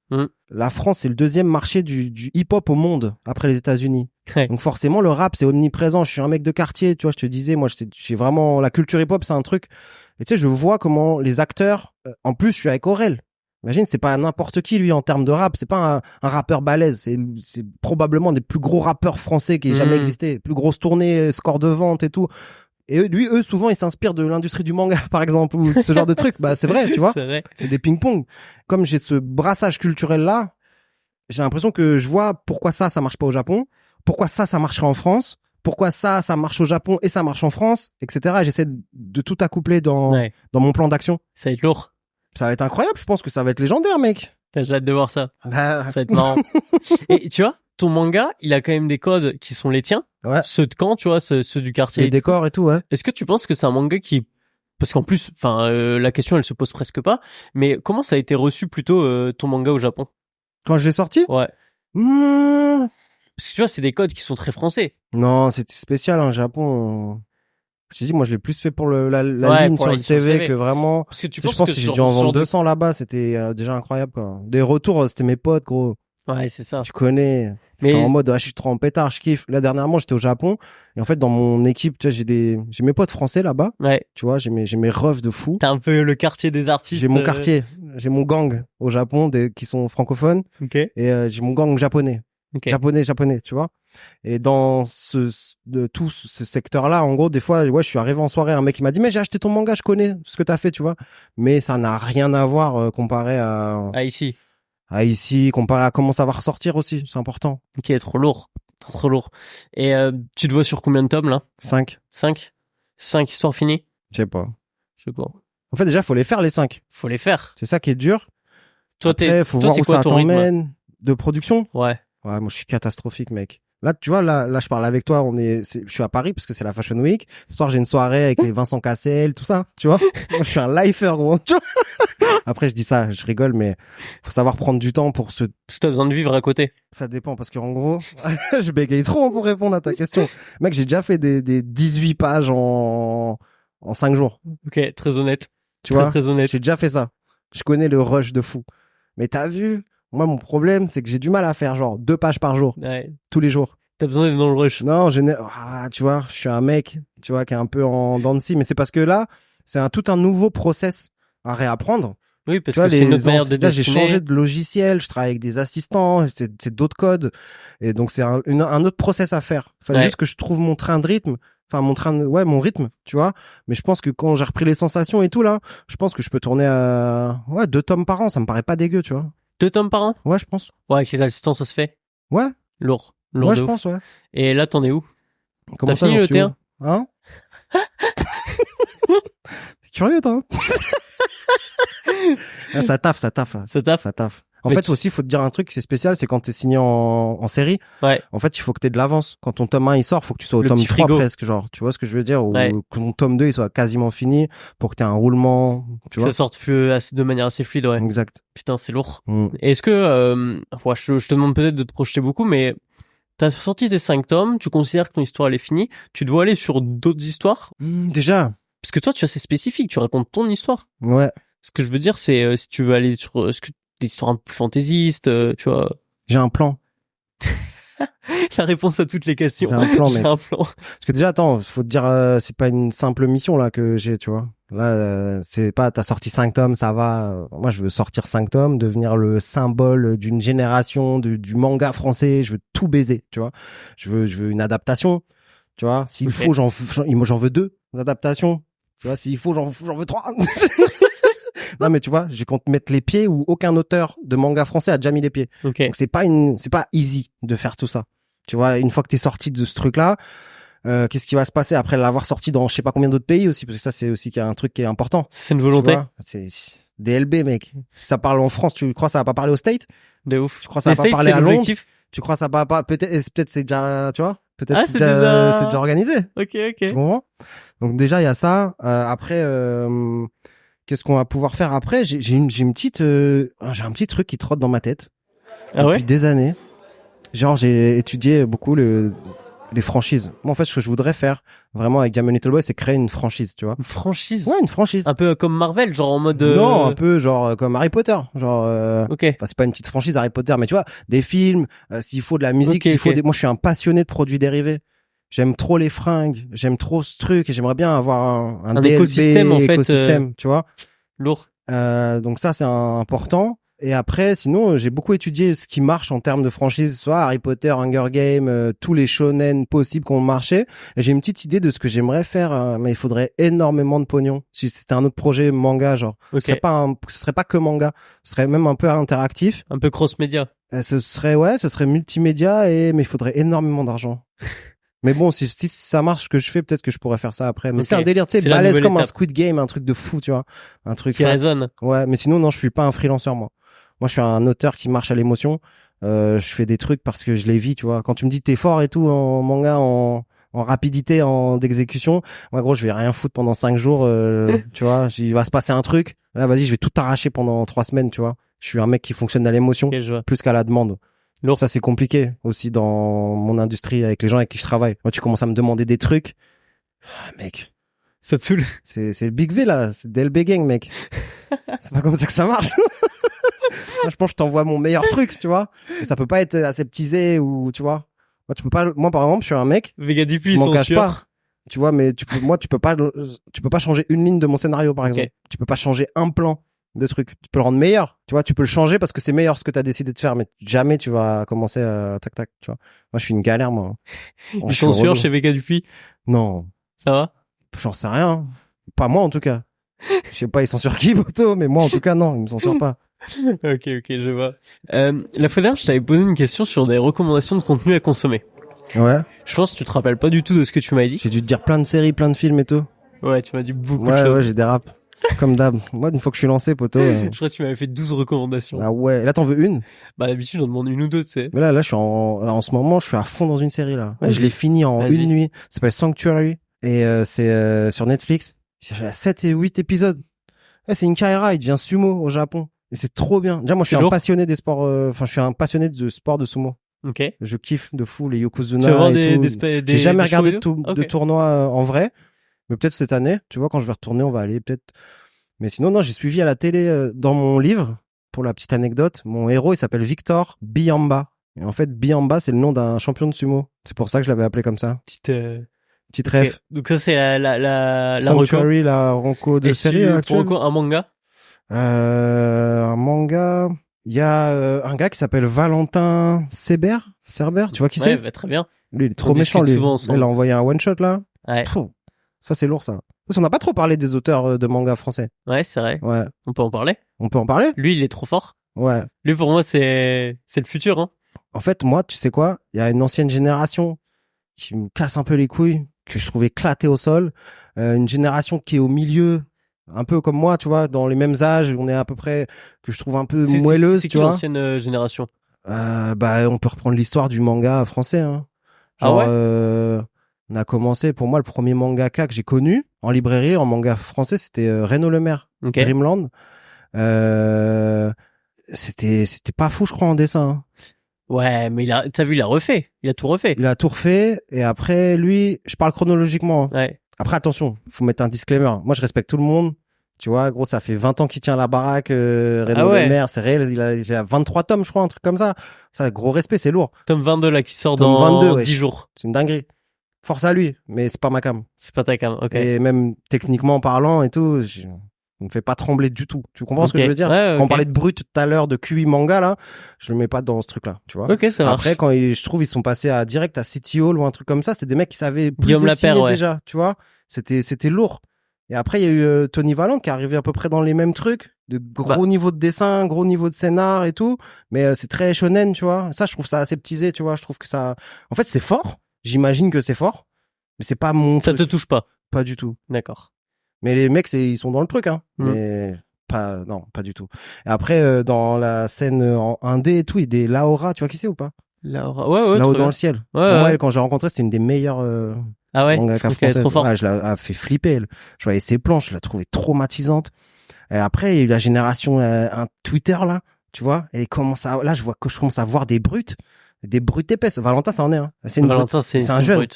La France, c'est le deuxième marché du hip-hop au monde après les États-Unis. Ouais. Donc forcément, le rap, c'est omniprésent. Je suis un mec de quartier, tu vois, je te disais, moi, j'ai vraiment la culture hip-hop, c'est un truc. Et tu sais, je vois comment les acteurs, en plus, je suis avec Aurel. Imagine, c'est pas n'importe qui, lui, en termes de rap. C'est pas un rappeur balèze. C'est probablement des plus gros rappeurs français qui aient jamais existé. Plus grosses tournées, score de vente et tout. Et eux, souvent, ils s'inspirent de l'industrie du manga, par exemple, ou ce genre de trucs. Bah, c'est vrai, tu vois. C'est vrai. C'est des ping-pong. Comme j'ai ce brassage culturel-là, j'ai l'impression que je vois pourquoi ça marche pas au Japon, pourquoi ça marcherait en France, pourquoi ça marche au Japon et ça marche en France, etc. Et j'essaie de tout accoupler dans mon plan d'action. Ça va être lourd. Ça va être incroyable. Je pense que ça va être légendaire, mec. J'ai hâte de voir ça. Ça va être marrant. Et tu vois, ton manga, il a quand même des codes qui sont les tiens. Ouais. Ceux de Caen, tu vois, ceux du quartier. Les décors et tout, ouais. Est-ce que tu penses que c'est un manga qui, parce qu'en plus, la question, elle se pose presque pas, mais comment ça a été reçu plutôt, ton manga au Japon? Quand je l'ai sorti? Ouais. Parce que tu vois, c'est des codes qui sont très français. Non, c'était spécial, hein, Japon. Je t'ai dit, moi, je l'ai plus fait pour la ligne sur le CV que vraiment. Parce que je pense que j'ai dû en vendre 200 là-bas. C'était déjà incroyable, quoi. Des retours, c'était mes potes, gros. Ouais, c'est ça. Tu connais. Mais en mode, je suis trop en pétard, je kiffe. Là, dernièrement, j'étais au Japon. Et en fait, dans mon équipe, tu vois, j'ai mes potes français là-bas. Ouais. Tu vois, j'ai mes refs de fou. T'as un peu le quartier des artistes. J'ai mon quartier. J'ai mon gang au Japon, qui sont francophones. Ok. Et j'ai mon gang japonais. Okay. Japonais, tu vois. Et dans tout ce secteur-là, en gros, des fois, ouais, je suis arrivé en soirée, un mec qui m'a dit, mais j'ai acheté ton manga, je connais ce que t'as fait, tu vois. Mais ça n'a rien à voir comparé à ici, comparé à comment ça va ressortir aussi, c'est important. Ok, trop lourd. Et tu te vois sur combien de tomes, là? 5. 5 histoires finies? Je sais pas. En fait, déjà, faut les faire, les 5. Faut les faire. C'est ça qui est dur. Toi, faut voir où ça t'emmène. De production? Ouais. Ouais, moi, je suis catastrophique, mec. Là, tu vois, là, je parle avec toi, je suis à Paris parce que c'est la Fashion Week. Ce soir, j'ai une soirée avec les Vincent Cassel, tout ça, tu vois. Moi, je suis un lifer, gros. Après, je dis ça, je rigole, mais faut savoir prendre du temps pour se... Parce que t'as besoin de vivre à côté. Ça dépend, parce qu'en gros, je bégaye trop pour répondre à ta question. Mec, j'ai déjà fait des 18 pages en 5 jours. Ok, très honnête. Tu vois, très honnête. J'ai déjà fait ça. Je connais le rush de fou. Mais t'as vu, moi, mon problème, c'est que j'ai du mal à faire genre 2 pages par jour. Ouais. Tous les jours. T'as besoin d'être dans le rush. Non, tu vois, je suis un mec, tu vois, qui est un peu en dents de scie. Mais c'est parce que là, c'est tout un nouveau process à réapprendre. Oui, parce que c'est une autre manière de là, j'ai dessiner. changé de logiciel, je travaille avec des assistants, c'est d'autres codes. Et donc, c'est un autre process à faire. Fallait juste que je trouve mon train de rythme. Enfin, mon rythme, tu vois. Mais je pense que quand j'ai repris les sensations et tout, là, je pense que je peux tourner à, 2 tomes par an. Ça me paraît pas dégueu, tu vois. 2 tomes par an? Ouais, je pense. Ouais, avec les assistants, ça se fait. Ouais. Lourd Ouais, je de ouf. pense, ouais. Et là, t'en es où? Comment t'as ça, fini j'en le suis terrain? Hein? T'es curieux, toi? Ah, ça taffe. En fait, aussi, faut te dire un truc, c'est spécial, c'est quand t'es signé en série. Ouais. En fait, il faut que t'aies de l'avance. Quand ton tome 1, il sort, faut que tu sois au tome 3 frigo. presque, genre. Tu vois ce que je veux dire? Ou Ouais. que ton tome 2, il soit quasiment fini pour que t'aies un roulement, tu vois. Ça sorte de manière assez fluide, ouais. Exact. Putain, c'est lourd. Est-ce que, je te demande peut-être de te projeter beaucoup, mais t'as sorti tes 5 tomes, tu considères que ton histoire, elle est finie, tu dois aller sur d'autres histoires? Déjà. Parce que toi, tu es assez spécifique, tu racontes ton histoire. Ouais. Ce que je veux dire, c'est, si tu veux aller sur, des histoires un peu plus fantaisistes, tu vois. J'ai un plan. La réponse à toutes les questions. J'ai un plan, mec. J'ai un plan. Parce que déjà, attends, faut te dire, c'est pas une simple mission, là, que j'ai, tu vois. Là, c'est pas, t'as sorti 5 tomes, ça va. Moi, je veux sortir 5 tomes, devenir le symbole d'une génération, du manga français. Je veux tout baiser, tu vois. Je veux une adaptation, tu vois. S'il faut, j'en veux 2 adaptations. Tu vois, s'il faut, j'en veux 3. Non, mais tu vois, je compte mettre les pieds où aucun auteur de manga français a déjà mis les pieds. Okay. Donc c'est pas easy de faire tout ça. Tu vois, une fois que t'es sorti de ce truc-là, qu'est-ce qui va se passer après l'avoir sorti dans je sais pas combien d'autres pays aussi, parce que ça c'est aussi un truc qui est important. C'est une volonté. C'est DLB, mec. Si ça parle en France, tu crois que ça va pas parler aux States? De ouf. Tu crois que ça va pas parler à Londres? Tu crois que ça va pas, peut-être c'est déjà, tu vois? Peut-être c'est déjà organisé. Ok. Tu comprends? Donc déjà il y a ça. Après, qu'est-ce qu'on va pouvoir faire après? J'ai un petit truc qui trotte dans ma tête depuis des années. Genre j'ai étudié beaucoup les franchises. Moi en fait ce que je voudrais faire vraiment avec Diamond Little Boy, c'est créer une franchise, tu vois. Une franchise? Ouais, une franchise. Un peu comme Marvel, genre en mode Non, un peu genre comme Harry Potter, genre OK. Enfin, c'est pas une petite franchise Harry Potter, mais tu vois, des films, s'il faut de la musique, moi je suis un passionné de produits dérivés. J'aime trop les fringues, j'aime trop ce truc et j'aimerais bien avoir un DLB, écosystème en fait, tu vois. Lourd. Donc ça c'est important. Et après, sinon, j'ai beaucoup étudié ce qui marche en termes de franchise, soit Harry Potter, Hunger Games, tous les shonen possibles qui ont marché. Et j'ai une petite idée de ce que j'aimerais faire, mais il faudrait énormément de pognon. Si c'était un autre projet manga, genre, ce serait pas que manga, ce serait même un peu interactif, un peu cross-média. Ce serait multimédia mais il faudrait énormément d'argent. Mais bon, si ça marche ce que je fais, peut-être que je pourrais faire ça après. Mais c'est un délire, tu sais, balèze comme un Squid Game, un truc de fou, tu vois. Un truc qui résonne. Ouais, mais sinon, non, je suis pas un freelanceur, moi. Moi, je suis un auteur qui marche à l'émotion. Je fais des trucs parce que je les vis, tu vois. Quand tu me dis t'es fort et tout en manga, en rapidité, d'exécution, moi, gros, je vais rien foutre pendant 5 jours, tu vois. Il va se passer un truc. Là, vas-y, je vais tout arracher pendant 3 semaines, tu vois. Je suis un mec qui fonctionne à l'émotion plus qu'à la demande. Lourd. Ça, c'est compliqué aussi dans mon industrie avec les gens avec qui je travaille. Moi, tu commences à me demander des trucs. Ah, mec. Ça te saoule. C'est le Big V, là. C'est DLB Gang, mec. C'est pas comme ça que ça marche. Moi, je pense que je t'envoie mon meilleur truc, tu vois. Et ça peut pas être aseptisé ou, tu vois. Moi, par exemple, je suis un mec. Vega Dupuis, je m'en cache pas. Tu vois, mais tu peux pas changer une ligne de mon scénario, par exemple. Tu peux pas changer un plan de truc. Tu peux le rendre meilleur. Tu vois, tu peux le changer parce que c'est meilleur ce que t'as décidé de faire, mais jamais tu vas commencer à tac, tu vois. Moi, je suis une galère, moi. Ils sont sûrs chez Vega Dupuis? Non. Ça va? J'en sais rien. Pas moi, en tout cas. Je sais pas, ils sont sur qui, Boto, mais moi, en tout cas, non, ils me censurent pas. Ok, je vois. La fois dernière, je t'avais posé une question sur des recommandations de contenu à consommer. Ouais. Je pense que tu te rappelles pas du tout de ce que tu m'as dit. J'ai dû te dire plein de séries, plein de films et tout. Ouais, tu m'as dit beaucoup de choses. Ouais, j'ai des raps. Comme d'hab. Moi, une fois que je suis lancé, poto. Je crois que tu m'avais fait 12 recommandations. Ah ouais. Là, t'en veux une? Bah, d'habitude, j'en demande une ou deux, tu sais. Mais là, je suis en ce moment, je suis à fond dans une série, là. Je l'ai fini en une nuit. Ça s'appelle Sanctuary. Et, c'est, sur Netflix. J'ai 7 et 8 épisodes. c'est une Kaira, il devient sumo au Japon. Et c'est trop bien. Déjà, moi, je suis un passionné des sports, je suis un passionné de sport de sumo. Ok. Je kiffe de fou les Yokozuna et tout. J'ai jamais regardé de tournoi en vrai. Mais peut-être cette année, tu vois, quand je vais retourner, on va aller peut-être. Mais sinon, non, j'ai suivi à la télé, dans mon livre, pour la petite anecdote, mon héros, il s'appelle Victor Biamba. Et en fait, Biamba, c'est le nom d'un champion de sumo. C'est pour ça que je l'avais appelé comme ça. Petite ref. Okay. Donc ça, c'est la Sanctuary, la Ronco de série actuelle. Un manga? Un manga. Il y a un gars qui s'appelle Valentin Cerber, tu vois qui c'est? Ouais, bah, très bien. Lui, il est trop méchant, lui. Il a envoyé un one shot là. Ouais. Pfff, ça c'est lourd ça. Parce qu'on n'a pas trop parlé des auteurs de manga français. Ouais, c'est vrai. Ouais. On peut en parler? On peut en parler? Lui, il est trop fort. Ouais. Lui, pour moi, c'est le futur, hein. En fait, moi, tu sais quoi? Il y a une ancienne génération qui me casse un peu les couilles, que je trouve éclatée au sol. Une génération qui est au milieu, un peu comme moi, tu vois, dans les mêmes âges, on est à peu près, que je trouve un peu moelleuse, tu vois. C'est qui l'ancienne génération? Bah, on peut reprendre l'histoire du manga français, hein. Genre, on a commencé, pour moi, le premier mangaka que j'ai connu en librairie, en manga français, c'était Renaud Lemaire, okay. Dreamland. C'était pas fou, je crois, en dessin. Hein. Ouais, mais t'as vu, il a refait. Il a tout refait. Il a tout refait, et après, lui, je parle chronologiquement. Hein. Ouais. Après, attention, faut mettre un disclaimer. Moi, je respecte tout le monde. Tu vois, gros, ça fait 20 ans qu'il tient la baraque, Renaud Lemaire, c'est réel, il a 23 tomes, je crois, un truc comme ça. Ça, gros respect, c'est lourd. Tome 22, là, qui sort dans 22, 10 jours. C'est une dinguerie. Force à lui, mais c'est pas ma cam. C'est pas ta cam, ok. Et même techniquement parlant et tout, on me fait pas trembler du tout. Tu comprends ce que je veux dire? Quand on parlait de brut tout à l'heure, de QI manga, là, je le mets pas dans ce truc-là, tu vois. Ok, ça marche. Après, quand je trouve, ils sont passés direct à City Hall ou un truc comme ça, c'était des mecs qui savaient plus dessiner déjà, tu vois. C'était lourd. Et après, il y a eu Tony Valent qui est arrivé à peu près dans les mêmes trucs, de gros niveau de dessin, gros niveau de scénar et tout. Mais c'est très shonen, tu vois. Ça, je trouve ça aseptisé, tu vois. Je trouve que ça, en fait, c'est fort. J'imagine que c'est fort, mais c'est pas mon Ça truc. te touche pas? Pas du tout. D'accord. Mais les mecs, ils sont dans le truc, hein. Mais non, pas du tout. Et après, dans la scène en indé et tout, il y a des Laura, tu vois qui c'est ou pas? Laura, ouais. Là-haut dans le ciel. Ouais, quand j'ai rencontré, c'était une des meilleures, ah ouais? mangaka françaises. Ouais, je l'ai fait flipper, elle. Je voyais ses planches, je la trouvais traumatisante. Et après, il y a eu la génération, un Twitter, là, tu vois. Et là, je commence à voir des brutes épaisses. Valentin, ça en est, hein. Valentin, c'est un jeune.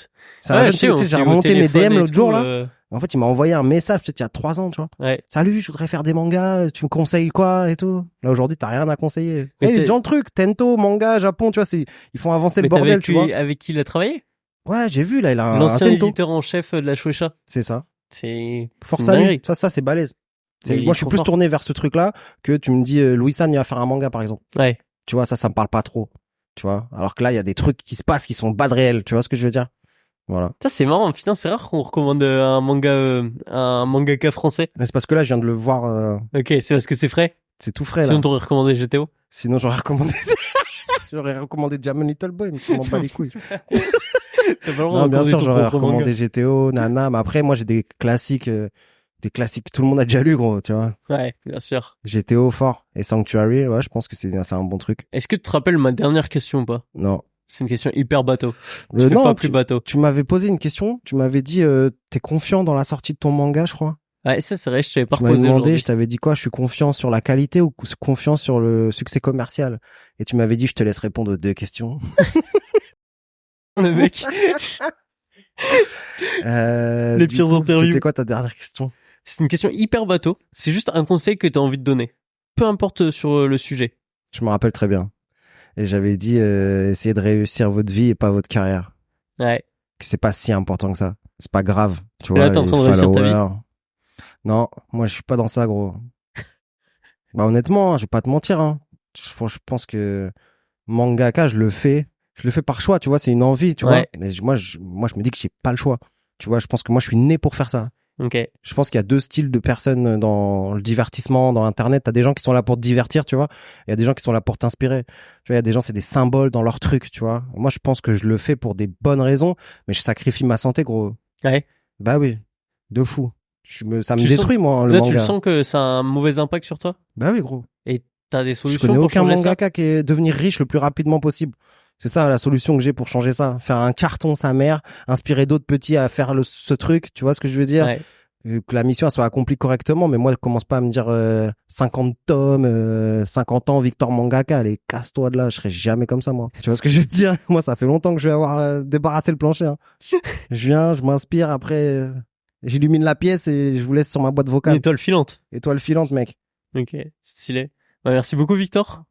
C'est un jeune, tu sais, j'ai remonté mes DM l'autre jour, là. En fait, il m'a envoyé un message, peut-être il y a 3 ans, tu vois. Ouais. Salut, je voudrais faire des mangas, tu me conseilles quoi et tout. Là, aujourd'hui, t'as rien à conseiller. Il y a déjà le truc, Tento, manga, Japon, tu vois, ils font avancer le bordel, tu vois. Avec qui il a travaillé? Ouais, j'ai vu, là, il a un L'ancien Tento. éditeur en chef de la Shueisha. C'est ça. Force à lui. Ça, c'est balèze. Moi, je suis plus tourné vers ce truc-là que tu me dis, Louis San, il va faire un manga, par exemple. Ouais. Tu vois, ça me parle pas trop. Tu vois. Alors que là, il y a des trucs qui se passent qui sont bas de réel. Tu vois ce que je veux dire? Voilà. Ça, c'est marrant. Putain, c'est rare qu'on recommande un mangaka français. Mais c'est parce que là, je viens de le voir. Ok, c'est parce que c'est frais. C'est tout frais, là. Sinon, t'aurais recommandé GTO? Sinon, j'aurais recommandé Jamon Little Boy, mais je m'en bats les couilles. Non, bien sûr, j'aurais recommandé GTO, Nana, mais après, moi, j'ai des classiques, tout le monde a déjà lu, gros, tu vois. Ouais, bien sûr. GTO, fort. Et Sanctuary, ouais, je pense que c'est un bon truc. Est-ce que tu te rappelles ma dernière question ou pas? Non. C'est une question hyper bateau. Non, pas plus bateau. Tu m'avais posé une question, tu m'avais dit, t'es confiant dans la sortie de ton manga, je crois. Ouais, ça, c'est vrai, je t'avais pas reposé. Tu m'avais demandé, je t'avais dit quoi? Je suis confiant sur la qualité ou confiant sur le succès commercial? Et tu m'avais dit, je te laisse répondre aux 2 questions. Le mec. Les pires interviews. C'était quoi ta dernière question? C'est une question hyper bateau. C'est juste un conseil que t'as envie de donner. Peu importe sur le sujet. Je me rappelle très bien. Et j'avais dit, essayez de réussir votre vie et pas votre carrière. Ouais. Que c'est pas si important que ça. C'est pas grave. Tu vois, là, t'es en train de réussir ta vie. Non, moi, je suis pas dans ça, gros. Bah, honnêtement, je vais pas te mentir, hein. Je pense que mangaka, je le fais par choix, tu vois, c'est une envie, tu vois. Mais moi, je me dis que j'ai pas le choix. Tu vois, je pense que moi, je suis né pour faire ça. Ok. Je pense qu'il y a 2 styles de personnes dans le divertissement, dans Internet. T'as des gens qui sont là pour te divertir, tu vois. Il y a des gens qui sont là pour t'inspirer. Tu vois, il y a des gens, c'est des symboles dans leur truc, tu vois. Moi, je pense que je le fais pour des bonnes raisons, mais je sacrifie ma santé, gros. Ouais. Bah oui. De fou. Ça me détruit, moi, le là, manga. Tu sens que ça a un mauvais impact sur toi? Bah oui, gros. Et t'as des solutions pour changer ça? Je connais aucun mangaka qui est devenir riche le plus rapidement possible. C'est ça la solution que j'ai pour changer ça. Faire un carton sa mère, inspirer d'autres petits à faire ce truc, tu vois ce que je veux dire? Ouais. que la mission elle soit accomplie correctement, mais moi, commence pas à me dire 50 tomes, 50 ans, Victor Mangaka, allez, casse-toi de là, je serai jamais comme ça, moi. Tu vois ce que je veux dire? Moi, ça fait longtemps que je vais avoir débarrassé le plancher. Hein. Je viens, je m'inspire, après, j'illumine la pièce et je vous laisse sur ma boîte vocale. Étoile filante. Étoile filante, mec. Ok, stylé. Bah, merci beaucoup, Victor.